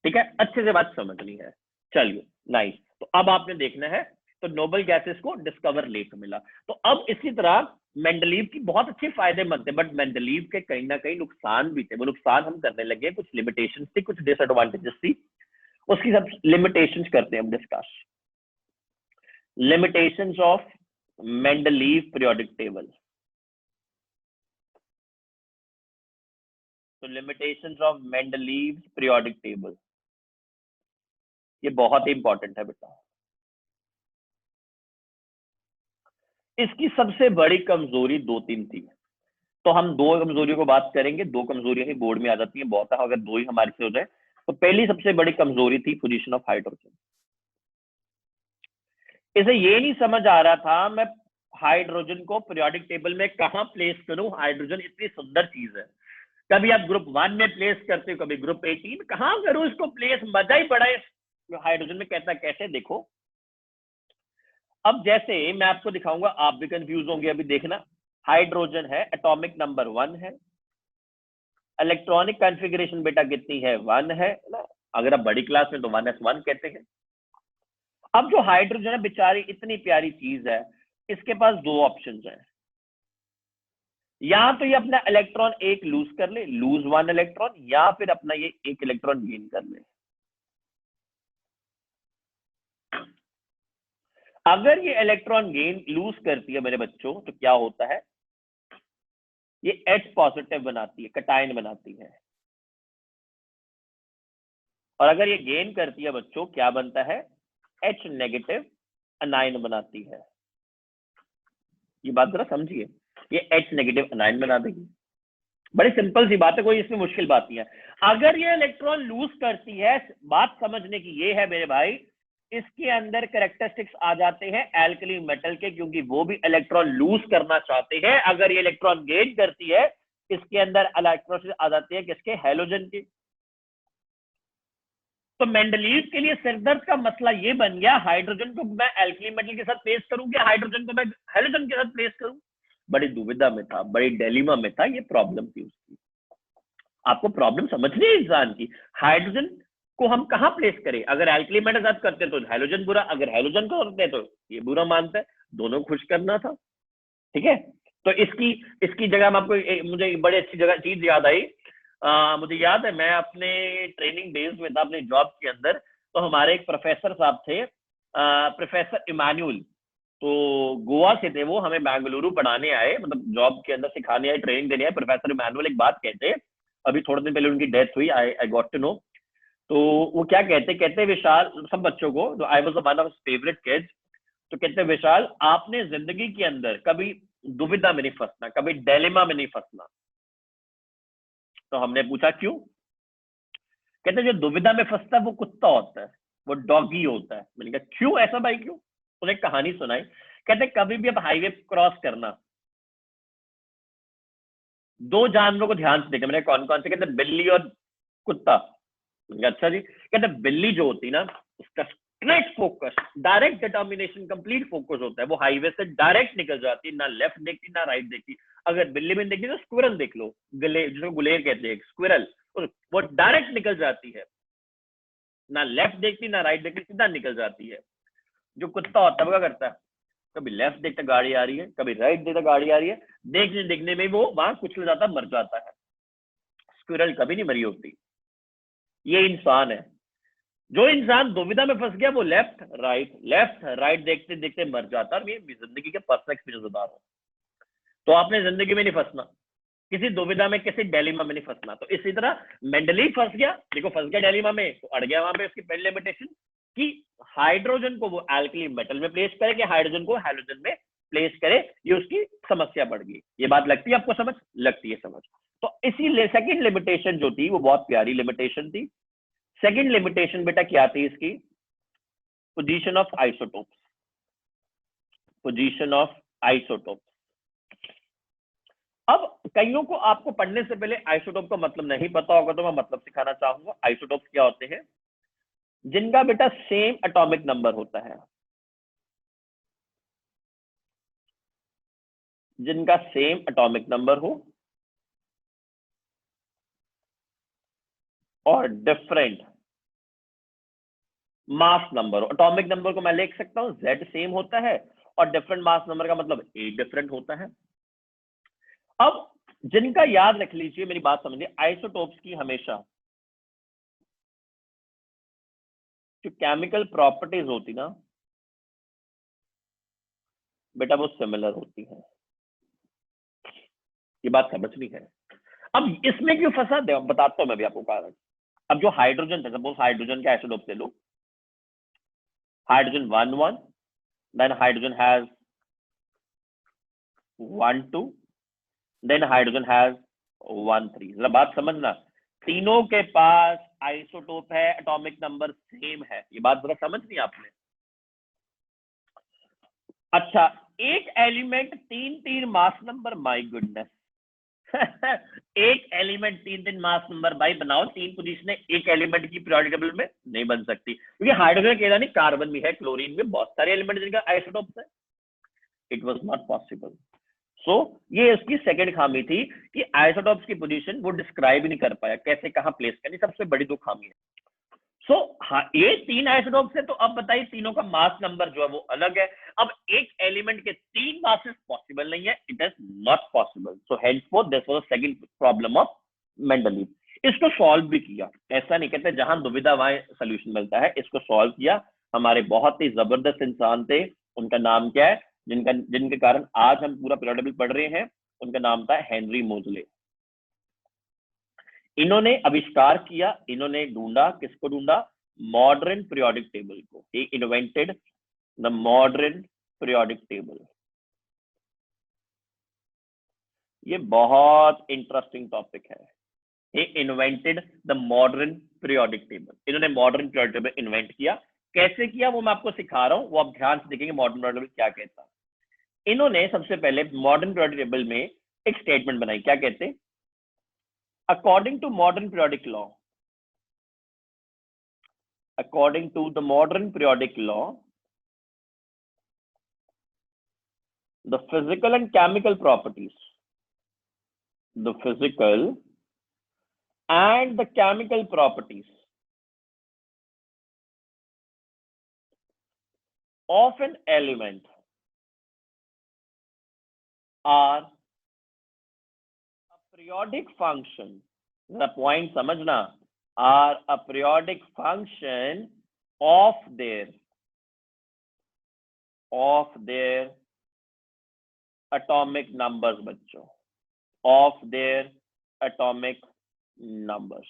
ठीक है, अच्छे से बात समझनी है। चलिए नाइस। तो अब आपने देखना है, तो नोबल गैसेस को डिस्कवर लेट मिला। तो अब इसी तरह मेंडलीव की बहुत अच्छे फायदेमंद थे, बट मेंडलीव के कहीं ना कहीं नुकसान भी थे। वो नुकसान हम करने लगे, कुछ लिमिटेशंस थी, कुछ डिसएडवांटेजेस थी, उसकी सब लिमिटेशंस करते हैं हम discuss. Limitations of Mendeleev periodic table. तो limitations of Mendeleev periodic table, ये बहुत ही इंपॉर्टेंट है बेटा। इसकी सबसे बड़ी कमजोरी दो तीन थी, तो हम दो कमजोरियों को बात करेंगे। दो कमजोरियां ही बोर्ड में आ जाती हैं, बहुत है अगर दो ही हमारे से हो जाए। तो पहली सबसे बड़ी कमजोरी थी पोजीशन ऑफ हाइड्रोजन। इसे ये नहीं समझ आ रहा था मैं हाइड्रोजन को पीरियोडिक टेबल में कहां प्लेस करूं। हाइड्रोजन इतनी सुंदर चीज है, कभी आप ग्रुप 1 में प्लेस करते हो, कभी ग्रुप 18, कहां करूं इसको प्लेस, मजा ही बड़ा है हाइड्रोजन में। कहता कैसे, देखो अब जैसे मैं आपको दिखाऊंगा, आप भी कंफ्यूज होंगे, अभी देखना। हाइड्रोजन है, एटॉमिक नंबर 1 है, इलेक्ट्रॉनिक कॉन्फ़िगरेशन बेटा कितनी है, 1 है ना। अगर आप बड़ी क्लास में तो 1s1 कहते हैं। अब जो हाइड्रोजन है बेचारी इतनी प्यारी चीज है, इसके पास दो ऑप्शंस हैं। या तो ये अपना इलेक्ट्रॉन एक लूज कर ले, लूज 1 इलेक्ट्रॉन, या फिर अपना ये एक इलेक्ट्रॉन गेन कर ले। अगर ये इलेक्ट्रॉन गेन लूज करती है मेरे बच्चों, तो क्या होता है, ये H पॉजिटिव बनाती है, कटायन बनाती है। और अगर ये गेन करती है बच्चों, क्या बनता है, H नेगेटिव अनायन बनाती है। ये बात जरा समझिए, ये H नेगेटिव अनायन बना देगी। बड़ी सिंपल सी बात है, कोई इसमें मुश्किल बात नहीं है। अगर ये इलेक्ट्रॉन लूज करती है, बात समझने की ये है मेरे भाई, इसके अंदर कैरेक्टरिस्टिक्स आ जाते हैं एल्कली मेटल के, क्योंकि वो भी इलेक्ट्रॉन लूज करना चाहते हैं। अगर ये इलेक्ट्रॉन गेन करती है, इसके अंदर इलेक्ट्रॉन आ जाते हैं किसके, हैलोजन के। तो मेंडलीव के लिए सिरदर्द का मसला ये बन गया, हाइड्रोजन को मैं एल्कली मेटल के साथ प्लेस करूं या हाइड्रोजन को मैं हैलोजन के साथ प्लेस करूं। बड़ी दुविधा में था, बड़ी डिलेमा में था, ये प्रॉब्लम थी उसकी। आपको प्रॉब्लम समझनी है इंसान की। हाइड्रोजन को हम कहां प्लेस करें, अगर एल्कली मेटल साथ करते तो हैलोजन बुरा, अगर हैलोजन को करते तो ये बुरा मानता है। दोनों खुश करना था, ठीक है। तो इसकी इसकी जगह में आपको मुझे बड़ी अच्छी जगह चीज याद आई। मुझे याद है मैं अपने ट्रेनिंग डेज में था, अपने जॉब के अंदर, तो हमारे एक प्रोफेसर साहब थे, प्रोफेसर इमानुअल। तो गोवा से थे वो, हमें बेंगलुरु पढ़ाने आए, मतलब जॉब के अंदर सिखाने आए, ट्रेनिंग देने आए। प्रोफेसर इमानुअल एक बात कहते, अभी थोड़े दिन पहले उनकी डेथ हुई, आई गॉट टू नो। तो वो क्या कहते, कहते विशाल, सब बच्चों को, जो I was one of favourite kids, तो कहते विशाल आपने जिंदगी के अंदर कभी दुविधा में नहीं फंसना, कभी डिलेमा में नहीं फंसना। तो हमने पूछा क्यों, कहते जो दुविधा में फंसता है वो कुत्ता होता है, वो डॉगी होता है। मैंने कहा क्यों ऐसा भाई, क्यों। उसने एक कहानी सुनाई, कहते कभी भी आप हाईवे क्रॉस करना, दो जानवरों को ध्यान से देखना। मैंने कौन कौन से, कहते बिल्ली और कुत्ता। अच्छा जी, कहते बिल्ली जो होती ना, उसका straight focus, direct determination, complete focus होता है, वो हाईवे से डायरेक्ट निकल जाती है, ना लेफ्ट देखती ना राइट देखती। अगर बिल्ली में देखती तो स्क्विरल देख लो, जिसको गुलेर कहते हैं, स्क्विरल, वो डायरेक्ट निकल जाती है, ना लेफ्ट देखती ना राइट देखती, सीधा निकल जाती है। जो कुत्ता होता है वो क्या करता है, कभी लेफ्ट देखता गाड़ी आ रही है, कभी राइट देखता गाड़ी आ रही है, देखने देखने में वो वहां कुचल जाता, मर जाता है। स्क्विरल कभी नहीं मरी होती। ये इंसान है, जो इंसान दुविधा में फंस गया वो लेफ्ट राइट देखते देखते मर जाता है। और ये जिंदगी के पर्सनल एक्सपीरियंस बता रहा हूं। तो आपने जिंदगी में नहीं फंसना, किसी दुविधा में, किसी डेलिमा में नहीं फंसना। तो इसी तरह मेंडली फंस गया, देखो फंस गया डेलिमा में, तो अड़ गया वहां पे उसकी पहली लिमिटेशन कि हाइड्रोजन को वो अल्कली मेटल में प्लेस करे कि हाइड्रोजन को हैलोजन में प्लेस करे, ये उसकी समस्या बढ़ गई। ये बात लगती है आपको समझ? लगती है समझ। तो इसी सेकंड लिमिटेशन जो थी वो बहुत प्यारी लिमिटेशन थी। सेकंड लिमिटेशन बेटा क्या थी इसकी? Position of isotope. Position of isotope. अब कईयों को आपको पढ़ने से पहले आइसोटोप का मतलब नहीं पता होगा, तो मैं मतलब सिखाना चाहूंगा। आइसोटोप्स क्या होते हैं? जिनका बेटा सेम एटॉमिक नंबर होता है, जिनका सेम एटॉमिक नंबर हो और डिफरेंट मास नंबर हो। एटॉमिक नंबर को मैं लिख सकता हूं Z सेम होता है, और डिफरेंट मास नंबर का मतलब A डिफरेंट होता है। अब जिनका याद रख लीजिए, मेरी बात समझिए, आइसोटोप्स की हमेशा जो केमिकल प्रॉपर्टीज होती ना बेटा, वो सिमिलर होती है। ये बात समझनी है। अब इसमें क्यों फंसा, बताता हूं मैं भी आपको कारण। अब जो हाइड्रोजन था, सपोज हाइड्रोजन के आइसोटोप ले लो, hydrogen 1 1, then hydrogen has 1 2, then hydrogen has 1 3। जरा बात समझना, तीनों के पास आइसोटोप है, एटॉमिक नंबर सेम है। ये बात जरा समझनी आपने। अच्छा, एक element 3 mass number, my goodness. एक एलिमेंट 3 मास नंबर, भाई बनाओ 3 पोजीशन एक एलिमेंट की पीरियोडिक टेबल में नहीं बन सकती, क्योंकि हाइड्रोजन अकेला नहीं, कार्बन भी है, क्लोरीन में, बहुत सारे एलिमेंट जिनका आइसोटोप्स है। It was not possible. So ये उसकी सेकंड खामी थी कि आइसोटोप्स की पोजीशन वो डिस्क्राइब ही नहीं कर पाया, कैसे कहां प्लेस करनी, सबसे बड़ी दो खामी है। हाँ, ये 3 आइसोटोप्स है, तो अब बताइए तीनों का मास नंबर जो है वो अलग है। अब एक एलिमेंट के 3 मासेस पॉसिबल नहीं है, it is not possible. So henceforth this was the second problem of Mendeleev. इसको सॉल्व भी किया, ऐसा नहीं कहते जहां दुविधा वहां सोल्यूशन मिलता है, इसको सॉल्व किया हमारे बहुत ही जबरदस्त इंसान थे। उनका नाम क्या है, जिनके कारण आज हम पूरा पीरियोडिक टेबल पढ़ रहे हैं? उनका नाम था हेनरी मोजले। इन्होंने आविष्कार किया, इन्होंने ढूंढा, किसको ढूंढा? मॉडर्न पीरियोडिक टेबल को। He invented the modern periodic table. ये बहुत इंटरेस्टिंग टॉपिक है। He invented the modern periodic table. इन्होंने मॉडर्न पीरियोडिक टेबल इन्वेंट किया। कैसे किया वो मैं आपको सिखा रहा हूं, वो आप ध्यान से देखेंगे मॉडर्न पीरियोडिक टेबल क्या कहता है। इन्होंने सबसे पहले मॉडर्न पीरियोडिक टेबल में एक स्टेटमेंट बनाई, क्या कहते? According to modern periodic law, according to the modern periodic law, the physical and chemical properties, the physical and the chemical properties of an element are a periodic function. The point समझना, are a periodic function of their atomic numbers बच्चों, of their atomic numbers।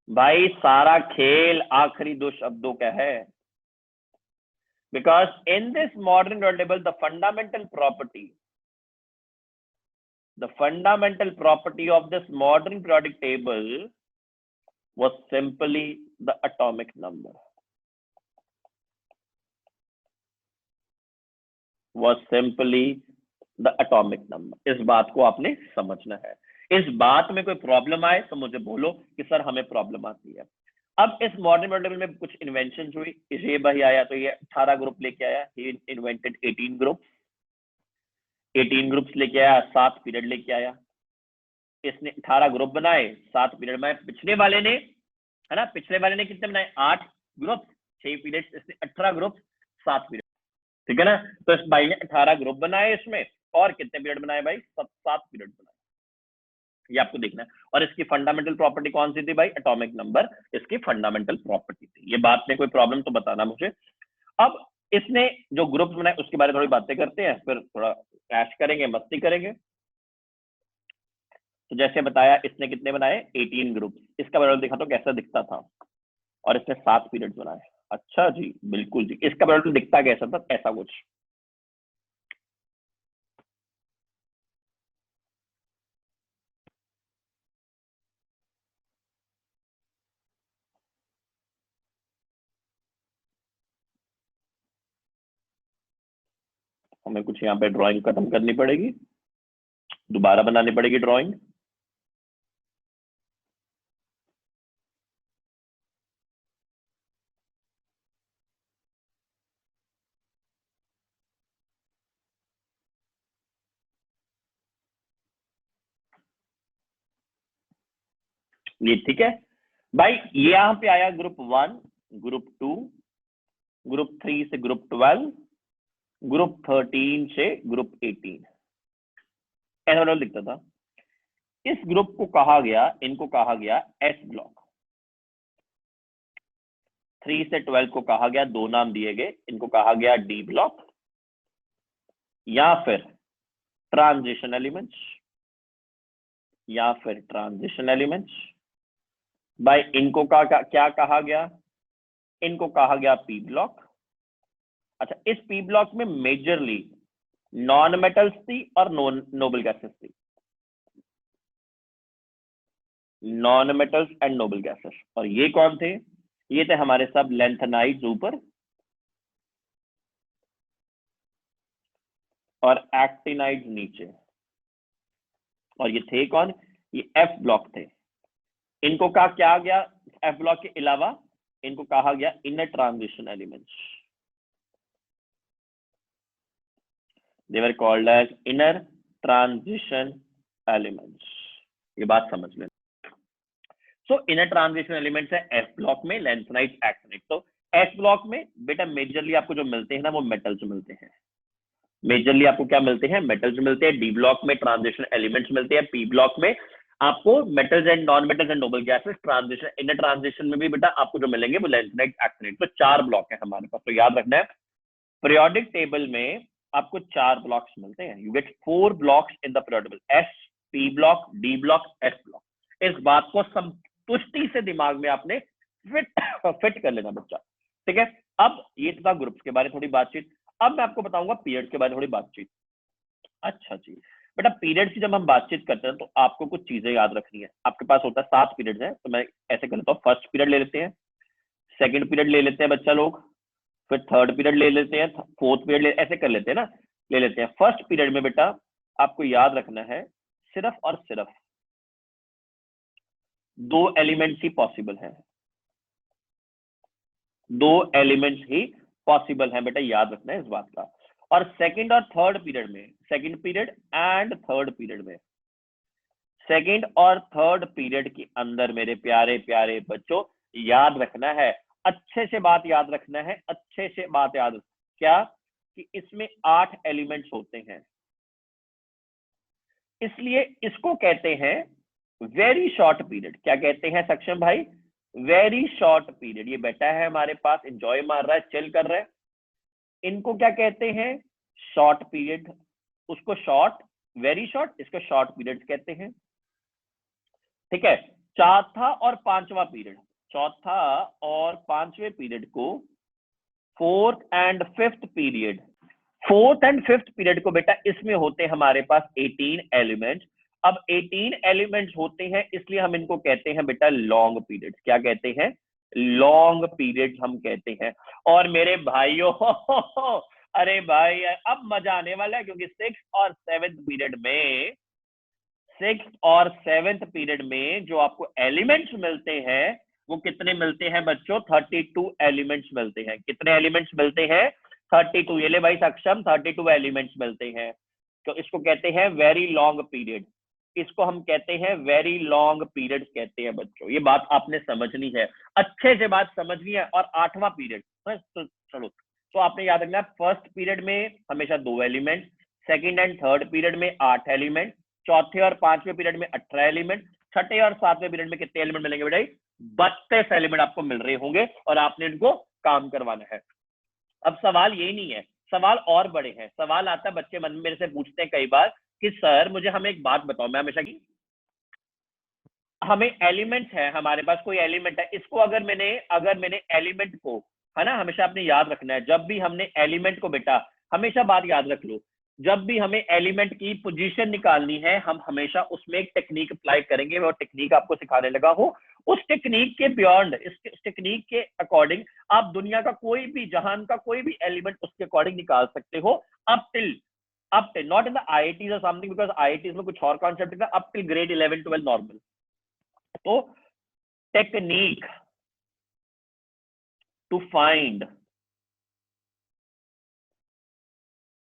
भाई सारा खेल आखिरी दो शब्दों का है। Because in this modern periodic table, the fundamental property of this modern periodic table was simply the atomic number. was simply the atomic number। इस बात को आपने समझना है। इस बात में कोई प्रॉब्लम आए तो मुझे बोलो कि सर हमें प्रॉब्लम आती है। अब इस मॉडर्न वर्ल्ड में कुछ इन्वेंशन हुई, ये भाई आया तो ये 18 ग्रुप लेके आया, ही इन्वेंटेड 18 ग्रुप, 18 ग्रुप्स लेके आया, 7 पीरियड लेके आया। इसने 18 ग्रुप बनाए, 7 पीरियड में। पिछले वाले ने, है ना, पिछले वाले ने कितने बनाए, 8 ग्रुप 6 पीरियड, इसने 18 ग्रुप 7 पीरियड, ठीक है ना। तो इस भाई ने 18 ग्रुप बनाए इसमें, और कितने पीरियड बनाए भाई, 7 पीरियड बनाए। ये आपको देखना है। और इसकी फंडामेंटल प्रॉपर्टी कौन सी थी भाई, एटॉमिक नंबर इसकी फंडामेंटल प्रॉपर्टी थी। ये बात में कोई प्रॉब्लम तो बताना मुझे। अब इसने जो ग्रुप्स बनाए उसके बारे में थोड़ी बातें करते हैं, फिर थोड़ा ऐश करेंगे, मस्ती करेंगे। तो जैसे बताया, इसने कितने बनाए, 18 ग्रुप। इसका बराबर दिखा तो कैसा दिखता था, और इसने 7 पीरियड बनाए। अच्छा जी, बिल्कुल जी। इसका बराबर दिखता कैसा था, ऐसा कुछ। हमें कुछ यहाँ पे ड्राइंग खत्म करनी पड़ेगी, दोबारा बनानी पड़ेगी ड्राइंग। ये ठीक है भाई। ये यहाँ पे आया ग्रुप 1, ग्रुप 2, ग्रुप 3 से ग्रुप 12, ग्रुप 13 से ग्रुप 18, ऐसा दिखता था। इस ग्रुप को कहा गया, इनको कहा गया एस ब्लॉक। 3 से 12 को कहा गया, दो नाम दिए गए, इनको कहा गया डी ब्लॉक या फिर ट्रांजिशन एलिमेंट्स, या फिर ट्रांजिशन एलिमेंट्स। भाई इनको क्या कहा गया, इनको कहा गया पी ब्लॉक। अच्छा, इस पी ब्लॉक में मेजरली नॉन मेटल्स थी और नोबल गैसेस थी, non metals and noble gases. और ये कौन थे, ये थे हमारे सब लेंथेनाइड्स ऊपर और एक्टिनाइड्स नीचे। और ये थे कौन, ये एफ ब्लॉक थे। इनको कहा क्या गया, एफ ब्लॉक के अलावा इनको कहा गया inner transition elements. They were called as inner transition elements. ये बात समझ लें। सो इनर ट्रांजिशन एलिमेंट्स है एफ ब्लॉक में, लेंथेनाइड, एक्टिनाइड। तो एस ब्लॉक में बेटा मेजरली आपको जो मिलते हैं ना, वो मेटल्स मिलते हैं। मेजरली आपको क्या मिलते हैं, मेटल्स मिलते हैं। डी ब्लॉक में ट्रांजिशन एलिमेंट्स मिलते हैं। पी ब्लॉक में आपको metals and non metals and noble gases. Transition, inner transition में भी बेटा आपको जो मिलेंगे वो लेंथेनाइड, एक्टिनाइड। तो 4 ब्लॉक है हमारे पास, तो याद रखना है पीरियोडिक टेबल में आपको 4 ब्लॉक्स मिलते हैं। You get 4 blocks in the periodic table, S, P block, D block, S block. इस बात को संतुष्टि से दिमाग में आपने फिट कर लेना बच्चा, ठीक है। अब ये था ग्रुप्स के बारे में थोड़ी बातचीत। अब मैं आपको बताऊंगा पीरियड के बारे में थोड़ी बातचीत। अच्छा जी बेटा, पीरियड की जब हम बातचीत करते हैं तो आपको कुछ चीजें याद रखनी है। आपके पास होता है 7 पीरियड है, तो मैं ऐसे कर लेता हूँ। फर्स्ट पीरियड ले लेते हैं, सेकंड पीरियड ले लेते हैं बच्चा लोग, फिर थर्ड पीरियड ले लेते हैं, फोर्थ पीरियड ऐसे कर लेते हैं ना, ले लेते हैं। फर्स्ट पीरियड में बेटा आपको याद रखना है सिर्फ और सिर्फ 2 एलिमेंट्स ही पॉसिबल है, 2 एलिमेंट्स ही पॉसिबल है बेटा, याद रखना है इस बात का। और सेकंड और थर्ड पीरियड में, second period and third period में, सेकंड और थर्ड पीरियड के अंदर मेरे प्यारे प्यारे बच्चों याद रखना है, अच्छे से बात याद रखना है, अच्छे से बात याद, क्या कि इसमें 8 एलिमेंट्स होते हैं, इसलिए इसको कहते हैं वेरी शॉर्ट पीरियड। क्या कहते हैं सक्षम भाई, वेरी शॉर्ट पीरियड। ये बैठा है हमारे पास, एंजॉय मार रहा है, चिल कर रहा है, इनको क्या कहते हैं, शॉर्ट पीरियड। उसको शॉर्ट, वेरी शॉर्ट, इसको शॉर्ट पीरियड कहते हैं, ठीक है। चौथा और पांचवा पीरियड, चौथा और पांचवें पीरियड को fourth and fifth period, fourth and fifth period को बेटा इसमें होते हैं हमारे पास 18 एलिमेंट्स। अब 18 एलिमेंट्स होते हैं, इसलिए हम इनको कहते हैं बेटा लॉन्ग पीरियड। क्या कहते हैं, लॉन्ग पीरियड हम कहते हैं। और मेरे भाइयों अरे भाई अब मजा आने वाला है, क्योंकि सिक्स और सेवेंथ पीरियड में जो आपको एलिमेंट्स मिलते हैं वो कितने मिलते हैं बच्चों? 32 एलिमेंट्स मिलते हैं। कितने एलिमेंट्स मिलते हैं? 32। ये ले भाई सक्षम, 32 एलिमेंट्स मिलते हैं। तो इसको कहते हैं वेरी लॉन्ग पीरियड। इसको हम कहते हैं वेरी लॉन्ग पीरियड कहते हैं बच्चों। ये बात आपने समझनी है, अच्छे से बात समझनी है। और 8वां पीरियड, तो चलो, तो आपने याद रखना, फर्स्ट पीरियड में हमेशा 2 element, second and third period में 8 एलिमेंट, चौथे और 5वें पीरियड में 18 एलिमेंट, छठे और 7वें पीरियड में कितने एलिमेंट मिलेंगे बेटा? 32 एलिमेंट आपको मिल रहे होंगे और आपने इनको काम करवाना है। अब सवाल यही नहीं है, सवाल और बड़े हैं। सवाल आता है, बच्चे मन में मेरे से पूछते हैं कई बार कि सर मुझे हमें एक बात बताओ। मैं हमेशा की हमें एलिमेंट्स है, हमारे पास कोई एलिमेंट है, इसको अगर मैंने एलिमेंट को, है ना, हमेशा आपने याद रखना है, जब भी हमने एलिमेंट को, बेटा हमेशा बात याद रख लो, जब भी हमें एलिमेंट की पोजीशन निकालनी है हम हमेशा उसमें एक टेक्निक अप्लाई करेंगे। वो टेक्निक आपको सिखाने लगा हो, उस टेक्निक के बियॉन्ड, इस टेक्निक के अकॉर्डिंग आप दुनिया का कोई भी, जहान का कोई भी एलिमेंट उसके अकॉर्डिंग निकाल सकते हो। Up till not in the IITs और समथिंग, बिकॉज IITs में कुछ और कॉन्सेप्ट है, अप टिल ग्रेड 11 12 नॉर्मल। तो technique to find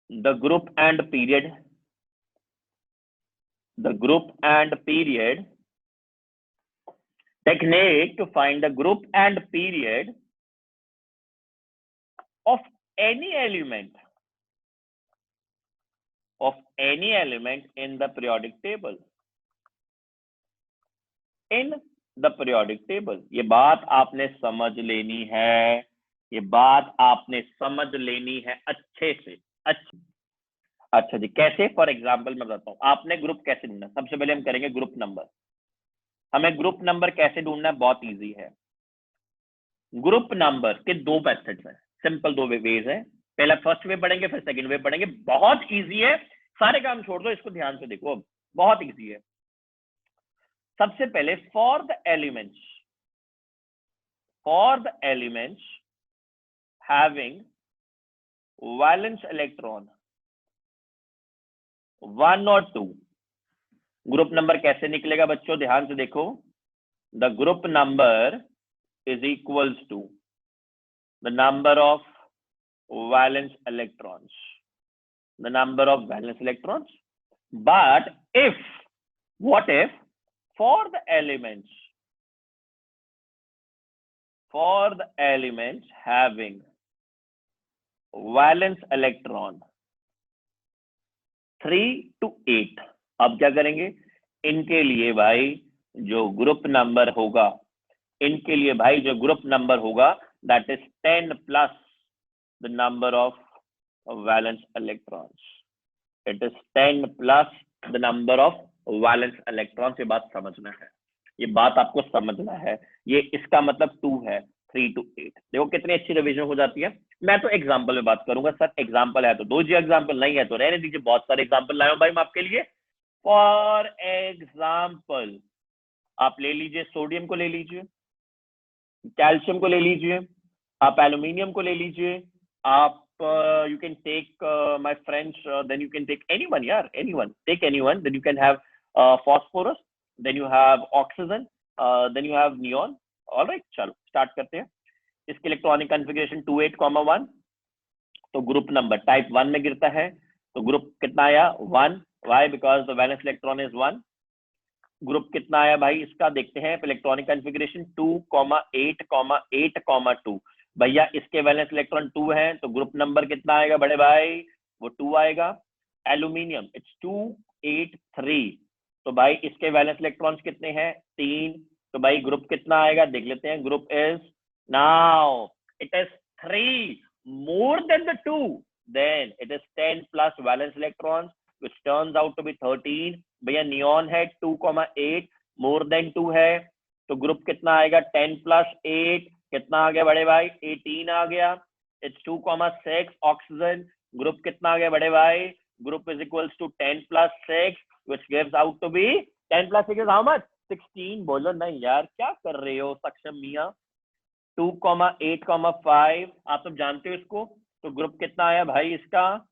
the group and period technique to find the group and period of any element in the periodic table, ये बात आपने समझ लेनी है, ये बात आपने समझ लेनी है अच्छे से। अच्छा जी, कैसे? फॉर एग्जाम्पल मैं बताता हूँ, आपने ग्रुप कैसे ढूंढना। सबसे पहले हम करेंगे ग्रुप नंबर। हमें ग्रुप नंबर कैसे ढूंढना है? बहुत इजी है। ग्रुप नंबर के 2 मेथड्स हैं, सिंपल 2 वेज है। पहला फर्स्ट वे पढ़ेंगे, फिर सेकंड वे पढ़ेंगे। बहुत इजी है, सारे काम छोड़ दो, इसको ध्यान से देखो, बहुत इजी है। सबसे पहले for the elements having valence electron 1 और 2, ग्रुप नंबर कैसे निकलेगा बच्चों? ध्यान से देखो। The group number is equals to the number of valence electrons, but what if for the elements having valence electron 3 to 8, अब क्या करेंगे? इनके लिए भाई जो ग्रुप नंबर होगा, that is 10 plus the number of valence electrons. It is 10 plus the number of valence electrons। ये बात समझना है, ये बात आपको समझना है। ये इसका मतलब 2 है, 3 to 8। देखो कितनी अच्छी रिवीजन हो जाती है। मैं तो एग्जाम्पल में बात करूंगा। सर एग्जाम्पल है तो दो जी, एग्जाम्पल नहीं है तो रहने दीजिए। बहुत सारे एग्जाम्पल लाए हूं भाई मैं आपके लिए। फॉर एग्जाम्पल आप ले लीजिए, सोडियम को ले लीजिए, कैल्शियम को ले लीजिए, आप एल्यूमिनियम को ले लीजिए, आप you can take my friends, then you can take anyone, यार anyone, take anyone, then you can have phosphorus, then you have oxygen, then you have neon। all right, चलो स्टार्ट करते हैं। इसके इलेक्ट्रॉनिक कॉन्फ़िगरेशन 28,1, तो group number type 1 में गिरता है, तो ग्रुप कितना आया? 1। Why? Because the valence electron is 1। Group कितना आया भाई इसका? देखते हैं इलेक्ट्रॉनिक कॉन्फ़िगरेशन 2,8,8,2। भैया इसके वैलेंस इलेक्ट्रॉन 2 है, तो ग्रुप नंबर कितना आएगा बड़े भाई? वो 2 आएगा। एल्यूमिनियम इट्स 2,8,3, तो भाई इसके वैलेंस इलेक्ट्रॉन्स कितने हैं? 3, तो भाई ग्रुप कितना आएगा देख लेते हैं। Group is now it is 3 more than the 2, then it is 10 plus valence electrons which turns out to be 13। भैया नियॉन है 2,8, more than 2 है, तो ग्रुप कितना आएगा? 10 plus 8 कितना आ गया बड़े भाई? 18 आ गया। it's 2,6। ऑक्सीजन ग्रुप कितना आ गया बड़े भाई? Group is equals to 10 plus 6 which gives out to be 10 plus 6 is how much? 16। बोलो नहीं यार, क्या कर रहे हो सक्षम मियां? 2,8,5 आप सब जानते हो इसको। तो ग्रुप कितना आया भाई इसका?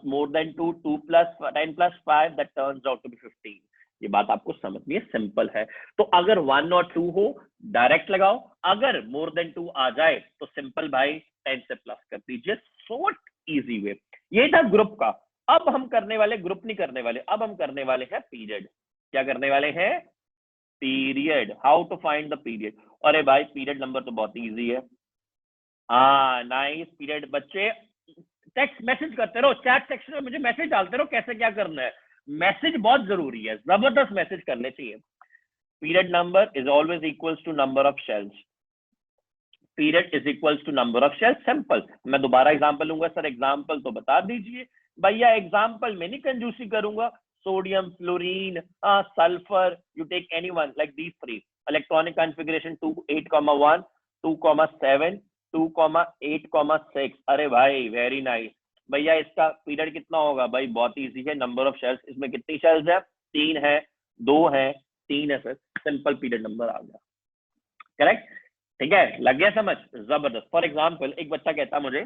More than 2, 2 plus 10 plus 5 that turns out to be 15। ये बात आपको समझनी है, सिंपल है। तो अगर 1 और 2 हो डायरेक्ट लगाओ, अगर मोर देन 2 आ जाए तो सिंपल भाई 10 से प्लस कर दीजिए। Short easy way. ये था ग्रुप का। अब हम करने वाले, ग्रुप नहीं करने वाले, अब हम करने वाले हैं पीरियड। क्या करने वाले हैं? Period. How to find the period? अरे भाई पीरियड नंबर तो बहुत इजी है। हाँ नाइस। पीरियड बच्चे टेक्स्ट मैसेज करते रहो, चैट सेक्शन में मुझे मैसेज डालते रहो कैसे क्या करना है। मैसेज बहुत जरूरी है, जबरदस्त मैसेज करने चाहिए। Period number is always equals to number of shells. Period is equals to number of shells. Simple. मैं दोबारा एग्जांपल लूंगा सर, एग्जांपल तो बता दीजिए भैया। एग्जांपल में नहीं कंजूसी करूंगा। Sodium, fluorine, sulphur, you take anyone like these three. Electronic configuration 2, 8,1, 2,7, 2,8,6। अरे भाई वेरी नाइस। भैया इसका पीरियड कितना होगा? भाई बहुत इजी है, नंबर ऑफ शेल्स। इसमें कितनी शेल्स है? 3 है, 2 है, 3 है सर। सिंपल पीरियड नंबर आ गया। करेक्ट? ठीक है, लग गया समझ? जबरदस्त। फॉर एग्जाम्पल एक बच्चा कहता मुझे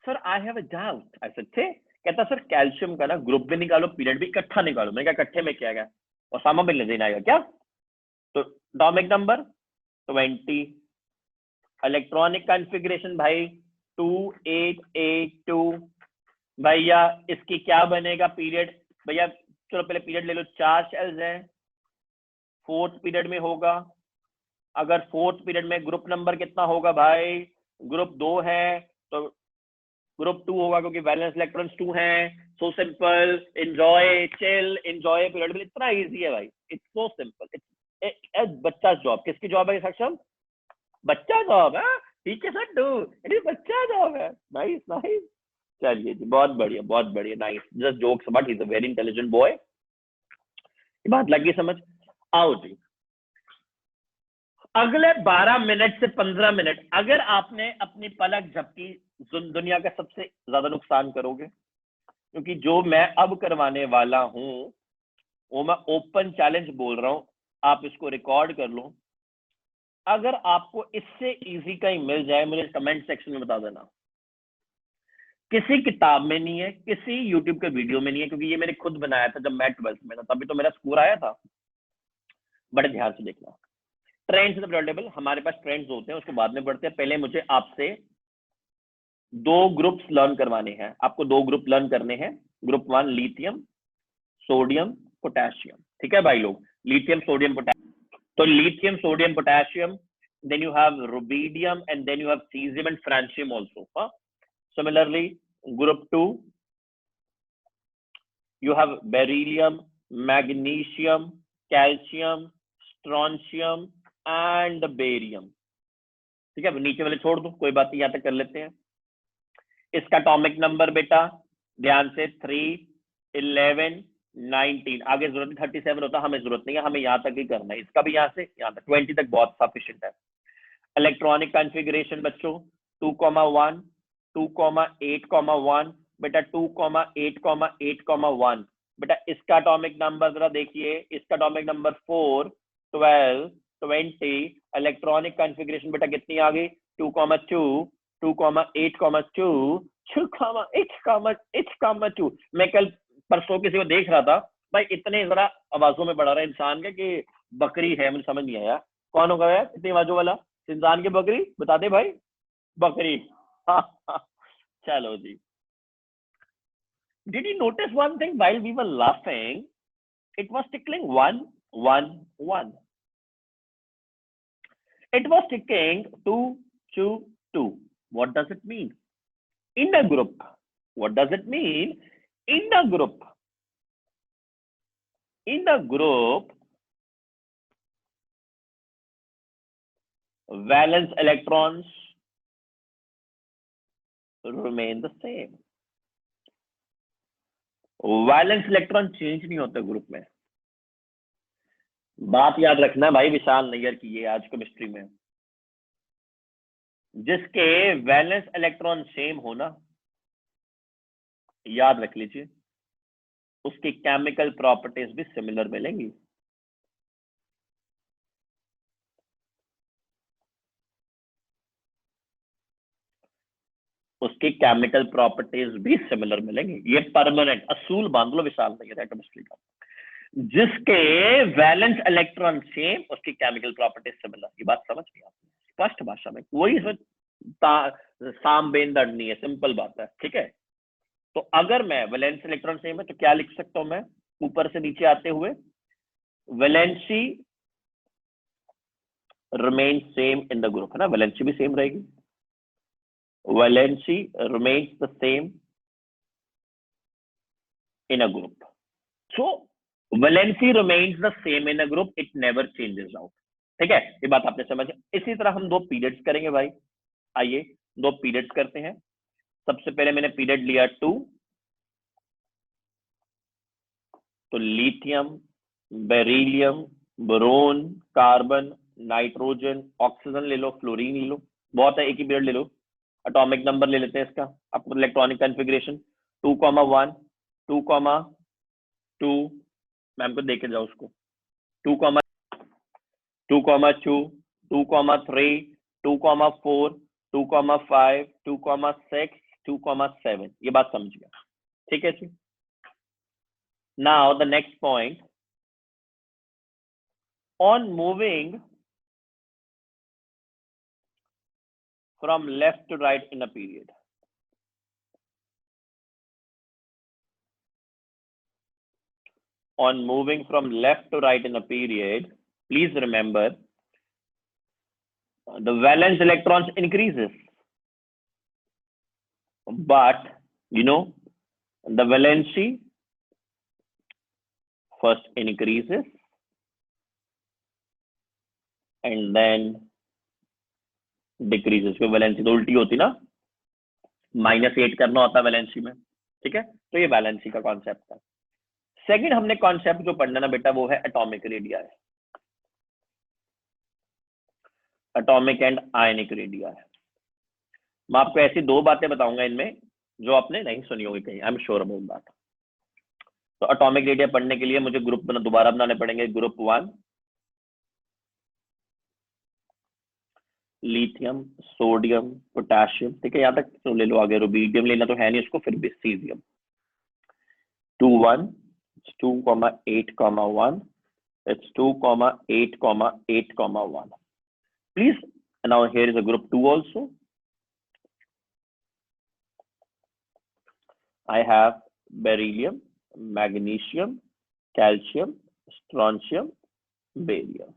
sir I have a doubt. ऐसे थे कहता सर कैल्शियम का ना ग्रुप भी निकालो पीरियड भी इकट्ठा निकालो। मैं क्या इकट्ठे में क्या गया और सामा मिलने देना आएगा क्या? तो एटॉमिक नंबर 20, इलेक्ट्रॉनिक कॉन्फ़िगरेशन भाई 2882। भैया इसकी क्या बनेगा पीरियड? भैया चलो पहले पीरियड ले लो। 4 शेल्स हैं, फोर्थ पीरियड में होगा। अगर फोर्थ पीरियड में ग्रुप नंबर कितना होगा भाई? ग्रुप 2 है तो ग्रुप 2 होगा क्योंकि वैलेंस इलेक्ट्रॉन्स 2 हैं। So simple, enjoy, chill, enjoy period में। इतना इजी है भाई, इट्स सो सिंपल। इट्स बच्चा जॉब। किसकी जॉब है सक्षम? बच्चा जॉब है। ठीक है सर, डू इट इज बच्चा जॉब है। Nice nice. चलिए जी, बहुत बढ़िया बहुत बढ़िया। Nice. Just jokes but he is a very intelligent boy. ये बात लगी समझ? आओ जी, अगले 12 मिनट से 15 मिनट अगर आपने अपनी पलक झपकी दुनिया का सबसे ज्यादा नुकसान करोगे। क्योंकि जो मैं अब करवाने वाला हूं वो मैं ओपन चैलेंज बोल रहा हूं। आप इसको रिकॉर्ड कर लो। अगर आपको इससे इजी कहीं मिल जाए मुझे कमेंट सेक्शन में बता देना। किसी किताब में नहीं है, किसी यूट्यूब के वीडियो में नहीं है, क्योंकि ये मैंने खुद बनाया था जब मैं 12th में था, तभी तो मेरा स्कोर आया था। बड़े ध्यान से देखना। ट्रेंड्स टेबल, हमारे पास ट्रेंड्स होते हैं, उसको बाद में पढ़ते हैं। पहले मुझे आपसे 2 ग्रुप्स लर्न करवाने हैं। आपको 2 ग्रुप लर्न करने हैं। Group 1 lithium, sodium, potassium. ठीक है भाई लोग, लिथियम, सोडियम, पोटेशियम। तो lithium, sodium, potassium, then you have rubidium, and then you have cesium and francium also. Similarly, group 2, you have beryllium, magnesium, calcium, strontium and barium. ठीक है, नीचे वाले छोड़ दो, कोई बात नहीं, यहाँ तक कर लेते हैं। इसका एटॉमिक नंबर बेटा ध्यान से 3, 11, 19। आगे जरूरत 37 होता, हमें जरूरत नहीं है, हमें यहाँ तक ही करना है। इसका भी यहाँ से यहाँ तक 20 तक बहुत सफिशिएंट है। इलेक्ट्रॉनिक कॉन्फ़िगरेशन बच्चों 2,1, 2,8,1 बेटा 2,8,8,1 बेटा। इसका एटॉमिक नंबर जरा देखिए, इसका एटॉमिक नंबर 4, 12, 20। इलेक्ट्रॉनिक कॉन्फ़िगरेशन बेटा कितनी आ गई? 2,2, 2,8,2, 2,8,2। मैं कल परसों किसी को देख रहा था भाई, इतने जरा आवाजों में बढ़ा रहा है इंसान के कि बकरी है, मुझे समझ नहीं आया कौन होगा यार इतनी आवाजों वाला इंसान की। बकरी बता दे भाई, बकरी। चलो जी। Did you notice one thing while we were laughing? It was tickling 1, 1, 1. It was ticking 2, 2, 2. What does it mean? In a group. What does it mean? In a group. In a group, valence electrons remain the same. Valence electron change नहीं होता group में। बात याद रखना भाई विशाल नैयर की, ये आज केमिस्ट्री में जिसके वैलेंस इलेक्ट्रॉन सेम होना, याद रख लीजिए, उसकी केमिकल प्रॉपर्टीज भी सिमिलर मिलेंगी। उसकी केमिकल प्रॉपर्टीज भी सिमिलर मिलेंगी। ये परमानेंट असूल बांध लो विशाल नहीं है केमिस्ट्री का। जिसके वैलेंस इलेक्ट्रॉन सेम उसकी केमिकल प्रॉपर्टीज सिमिलर। ये बात समझ गई आपने स्पष्ट भाषा में, कोई साम बेंदड़ नहीं है, सिंपल बात है। ठीक है, तो अगर मैं वैलेंस इलेक्ट्रॉन सेम है तो क्या लिख सकता हूं मैं ऊपर से नीचे आते हुए, valency remain same in the group, है ना, वैलेंसी भी सेम रहेगी, valency remains the same in a group. So valency remains the same in a group, it never changes out. ठीक है, ये बात आपने समझ। इसी तरह हम दो पीरियड्स करेंगे भाई। आइए दो पीरियड्स करते हैं। सबसे पहले मैंने पीरियड लिया 2, तो lithium, beryllium, boron, carbon, nitrogen, oxygen ले लो, फ्लोरीन ले लो, बहुत है, एक ही पीरियड ले लो। एटॉमिक नंबर ले लेते हैं इसका, आपको इलेक्ट्रॉनिक कॉन्फ़िगरेशन 2,1, 2,2, मैम को देके जाओ उसको, 2,2, 2,3, 2,4, 2,5, 2,6, 2,7। ये बात समझ गया। ठीक है जी। Now the next point, on moving from left to right in a period, on moving from left to right in a period, please remember the valence electrons increases, but you know the valency first increases and then decreases। क्योंकि valency तो उल्टी होती ना, -8 करना होता है valency में। ठीक है, तो ये वैलेंसी का कॉन्सेप्ट है। सेकंड हमने कॉन्सेप्ट जो पढ़ना ना बेटा वो है एटॉमिक रेडिया है, एटॉमिक एंड आयनिक रेडिया है। मैं आपको ऐसी दो बातें बताऊंगा इनमें जो आपने नहीं सुनी होगी कहीं, I am sure about that. तो एटॉमिक रेडिया पढ़ने के लिए मुझे ग्रुप दोबारा बनाने पड़ेंगे। Group 1 lithium, sodium, potassium. ठीक है, यहां तक तो ले लो, आगे रुबिडियम लेना तो है नहीं उसको, फिर भी caesium. 2,1, 2,8,1, it's 2,8,8,1. Please, now here is a group 2 also. I have beryllium, magnesium, calcium, strontium, barium.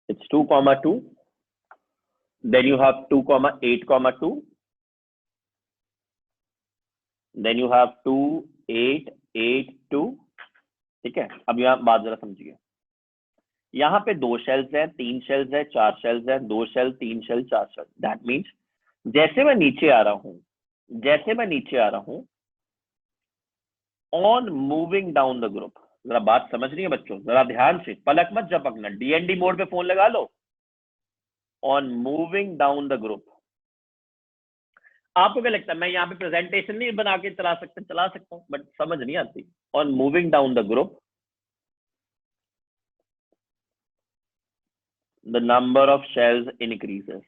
It's 2,2. Then you have 2,8,2. Then you have 2,8,8,2. ठीक है, अब यहाँ बात जरा समझिए। यहाँ पे 2 शेल्स है, 3 शेल्स है, 4 शेल्स है, 2 shell, 3 shell, 4 shell. That means जैसे मैं नीचे आ रहा हूं, on moving down the group, जरा बात समझ रही है बच्चों, जरा ध्यान से, पलक मत झपकना, डीएनडी मोड पे फोन लगा लो। On moving down the group, आपको क्या लगता है मैं यहाँ पे प्रेजेंटेशन नहीं बना के चला सकता हूँ, बट समझ नहीं आती। On moving down the group, the number of shells increases.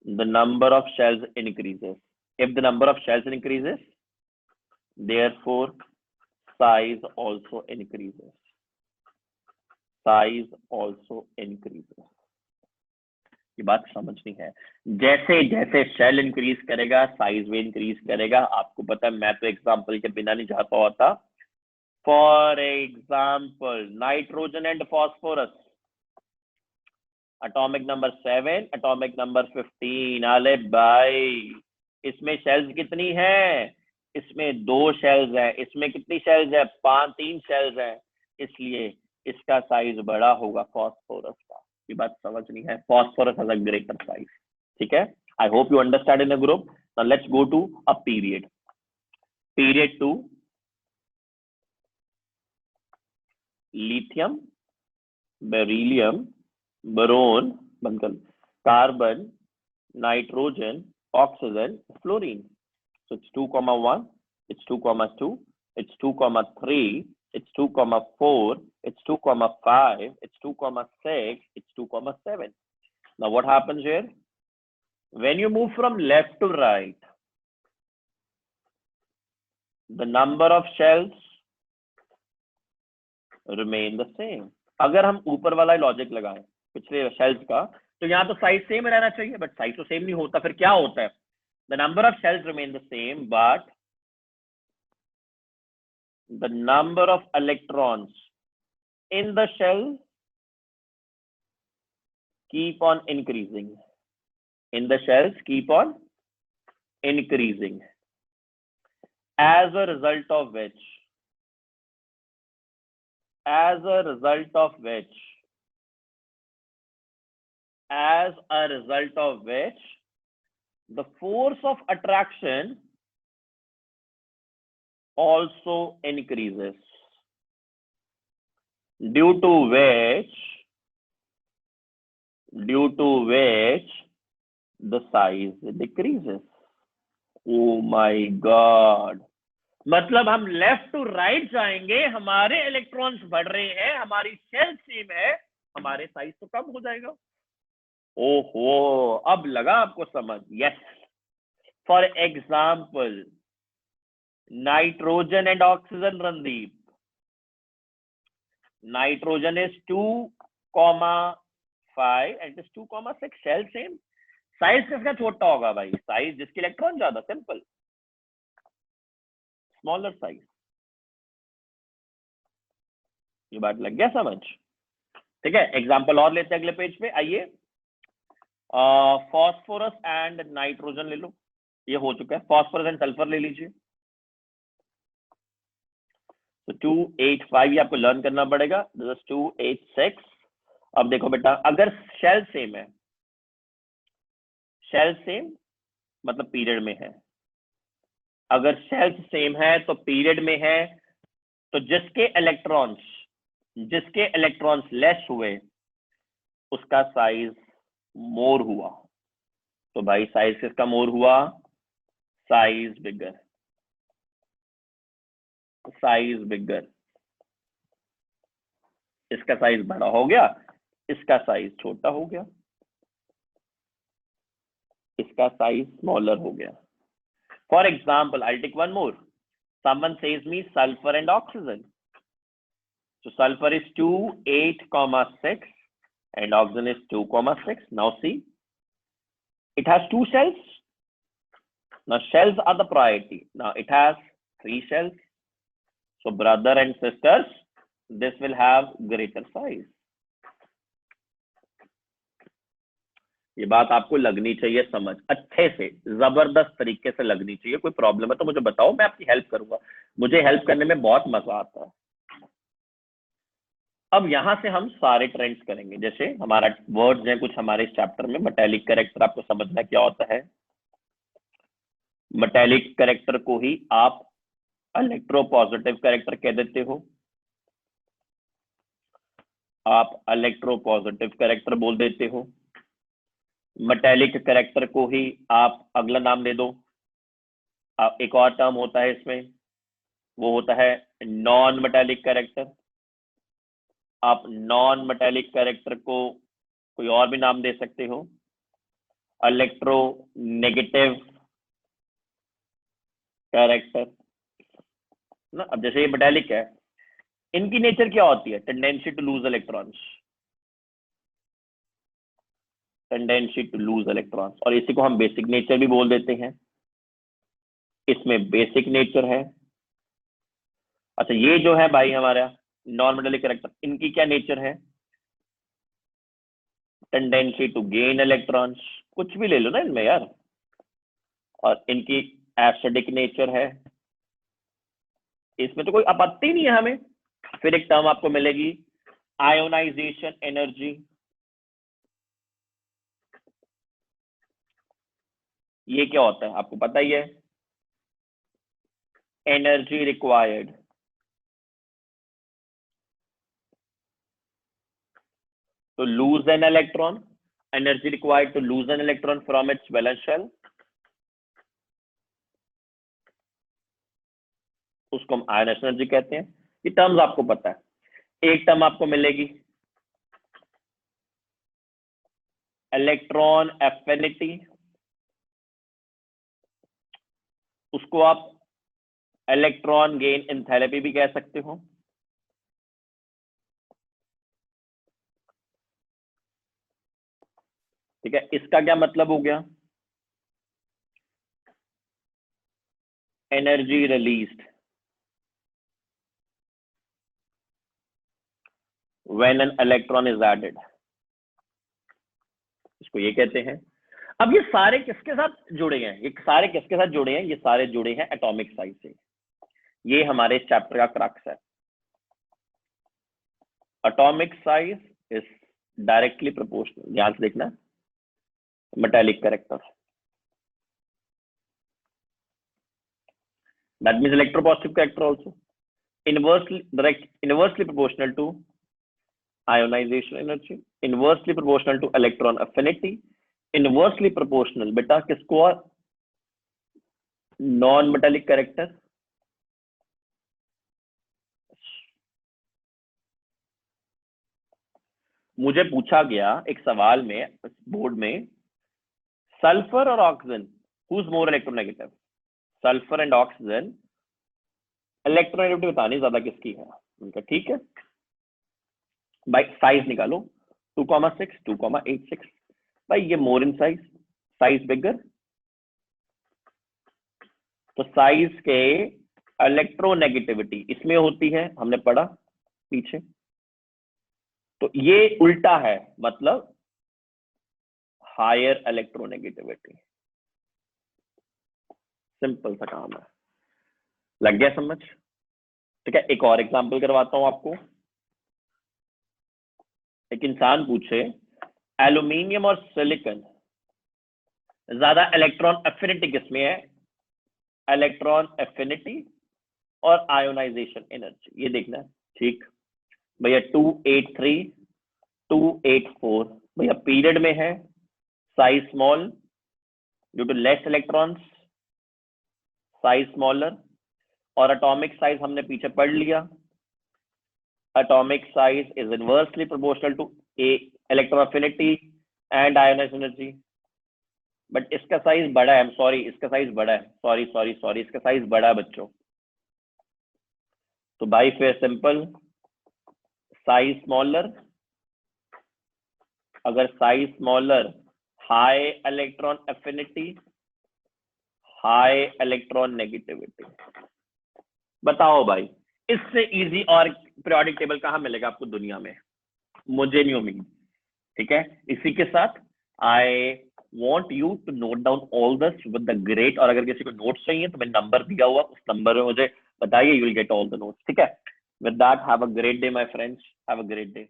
The number of shells increases. If the number of shells increases, therefore size also increases. Size also increases. ये बात समझनी है। जैसे जैसे शेल इंक्रीज करेगा साइज भी increase करेगा। आपको पता है मैं तो एग्जांपल के बिना नहीं जाता होता। For example nitrogen and phosphorus, atomic number 7, atomic number 15। अले भाई इसमें शेल्स कितनी है? इसमें 2 शेल्स है। इसमें कितनी शेल्स है? 3 शेल्स है, इसलिए इसका साइज बड़ा होगा फॉस्फोरस का। ये बात समझनी है। Phosphorus has a greater size. ठीक है, I hope you understand in a group. Now let's go to a period. Period 2, lithium, beryllium, boron, carbon, nitrogen, oxygen, fluorine. So it's 2,1, it's 2,2, it's 2,3, it's 2,4, it's 2,5, it's 2,6, it's 2,7. Now what happens here? when you move from left to right, the number of shells remain the same. अगर हम ऊपर वाला logic लगाएं पिछले shells का, तो यहाँ तो साइज सेम रहना चाहिए, बट साइज तो सेम नहीं होता, फिर क्या होता है? The number of shells remain the same, but the number of electrons in the shell keep on increasing. In the shells keep on increasing. As a result of which, the force of attraction also increases, due to which the size decreases. Oh my God! मतलब हम left to right जाएंगे, हमारे electrons बढ़ रहे हैं, हमारी shell same है, हमारे साइज तो कम हो जाएगा। ओहो, अब लगा आपको समझ? Yes. For example, nitrogen and oxygen, Randeep, nitrogen is 2,5 and is 2,6, shell same. Size किसका छोटा होगा भाई? साइज जिसके इलेक्ट्रॉन ज्यादा, सिंपल, स्मॉलर साइज। ये बात लग गया समझ? ठीक है, एग्जाम्पल और लेते हैं अगले पेज पे, आइए। फॉस्फोरस एंड नाइट्रोजन ले लो, ये हो चुका है। फॉस्फोरस एंड सल्फर ले लीजिए। तो 285 ये आपको लर्न करना पड़ेगा, दिस इज 286। अब देखो बेटा, अगर शेल सेम है, शेल सेम मतलब पीरियड में है, अगर शेल्स सेम है तो पीरियड में है, तो जिसके इलेक्ट्रॉन्स लेस हुए उसका साइज मोर हुआ। तो भाई साइज किसका मोर हुआ? साइज बिगर, साइज बिगर। इसका साइज बड़ा हो गया, इसका साइज छोटा हो गया, इसका साइज स्मॉलर हो गया। For example, I'll take one more. Someone says me sulfur and oxygen. So sulfur is 2,8,6 and oxygen is 2,6. Now see, it has 2 shells. Now shells are the priority. Now it has 3 shells. So brother and sisters, this will have greater size. ये बात आपको लगनी चाहिए समझ, अच्छे से, जबरदस्त तरीके से लगनी चाहिए। कोई प्रॉब्लम है तो मुझे बताओ, मैं आपकी हेल्प करूंगा, मुझे हेल्प करने में बहुत मजा आता है। अब यहां से हम सारे ट्रेंड्स करेंगे, जैसे हमारा वर्ड्स हैं कुछ हमारे इस चैप्टर में। मेटेलिक कैरेक्टर आपको समझना क्या होता है। मेटेलिक कैरेक्टर को ही आप इलेक्ट्रोपॉजिटिव कैरेक्टर कह देते हो, आप इलेक्ट्रोपॉजिटिव कैरेक्टर बोल देते हो। मेटेलिक कैरेक्टर को ही आप अगला नाम दे दो, एक और टर्म होता है इसमें, वो होता है नॉन मेटेलिक कैरेक्टर। आप नॉन मेटेलिक कैरेक्टर को कोई और भी नाम दे सकते हो, इलेक्ट्रो नेगेटिव कैरेक्टर ना। अब जैसे ये मेटेलिक है, इनकी नेचर क्या होती है? Tendency to lose electrons, tendency to lose electrons, और इसी को हम बेसिक नेचर भी बोल देते हैं। इसमें बेसिक नेचर है। अच्छा, ये जो है भाई हमारा नॉन मेटेलिक कैरेक्टर, इनकी क्या नेचर है? टेंडेंसी टू गेन इलेक्ट्रॉन्स, कुछ भी ले लो ना इनमें यार। और इनकी एसिडिक नेचर है, इसमें तो कोई आपत्ति नहीं है हमें। फिर एक टर्म आपको मिलेगी आयोनाइजेशन एनर्जी। ये क्या होता है आपको पता ही है, energy required to lose an electron, energy required to lose an electron from its valence shell, उसको हम आयनाइजेशन एनर्जी कहते हैं। ये टर्म्स आपको पता है। एक टर्म आपको मिलेगी इलेक्ट्रॉन एफिनिटी, उसको आप इलेक्ट्रॉन गेन एंथैल्पी भी कह सकते हो। ठीक है, इसका क्या मतलब हो गया? Energy released when an electron is added, इसको ये कहते हैं। अब ये सारे किसके साथ जुड़े हैं? ये सारे किसके साथ जुड़े हैं? ये सारे जुड़े हैं एटॉमिक साइज से। ये हमारे चैप्टर का क्रक्स है। Atomic size is directly proportional, ध्यान से देखना, metallic character, that means electropositive character also inversely proportional to ionization energy, inversely proportional to electron affinity, inversely proportional बेटा किसको? Non metallic character. मुझे पूछा गया एक सवाल में बोर्ड में, सल्फर और oxygen who's more electronegative? Sulphur and oxygen electronegativity बतानी ज्यादा किसकी है? उनका ठीक है भाई, साइज निकालो 2,6 2,86, भाई ये मोर इन साइज, साइज बिगर, तो साइज के इलेक्ट्रोनेगेटिविटी इसमें होती है, हमने पढ़ा पीछे। तो ये उल्टा है, मतलब हायर इलेक्ट्रोनेगेटिविटी। सिंपल सा काम है, लग गया समझ? ठीक है, एक और एग्जांपल करवाता हूं आपको। एक इंसान पूछे एल्यूमिनियम और सिलिकॉन ज्यादा इलेक्ट्रॉन एफिनिटी किसमें है? इलेक्ट्रॉन एफिनिटी और आयोनाइजेशन एनर्जी, ये देखना है। ठीक भैया, 283 284 भैया पीरियड में है, size small due to less electrons, size smaller, और एटॉमिक साइज हमने पीछे पढ़ लिया, atomic size is inversely proportional to a electron affinity and ionization energy, but इसका साइज बड़ा है, सॉरी इसका साइज बड़ा है, सॉरी इसका साइज बड़ा है बच्चों। तो भाई फिर सिंपल, साइज स्मॉलर, अगर size smaller high electron affinity, high electron negativity. बताओ भाई, इससे इजी और पीरियोडिक टेबल कहां मिलेगा आपको दुनिया में? मुझे नहीं उम्मीद। ठीक है, इसी के साथ I want you to note down all this with the great, और अगर किसी को नोट्स चाहिए तो मैंने नंबर दिया हुआ, उस नंबर में मुझे बताइए, you will get all the notes. ठीक है, with that have a great day my friends, have a great day.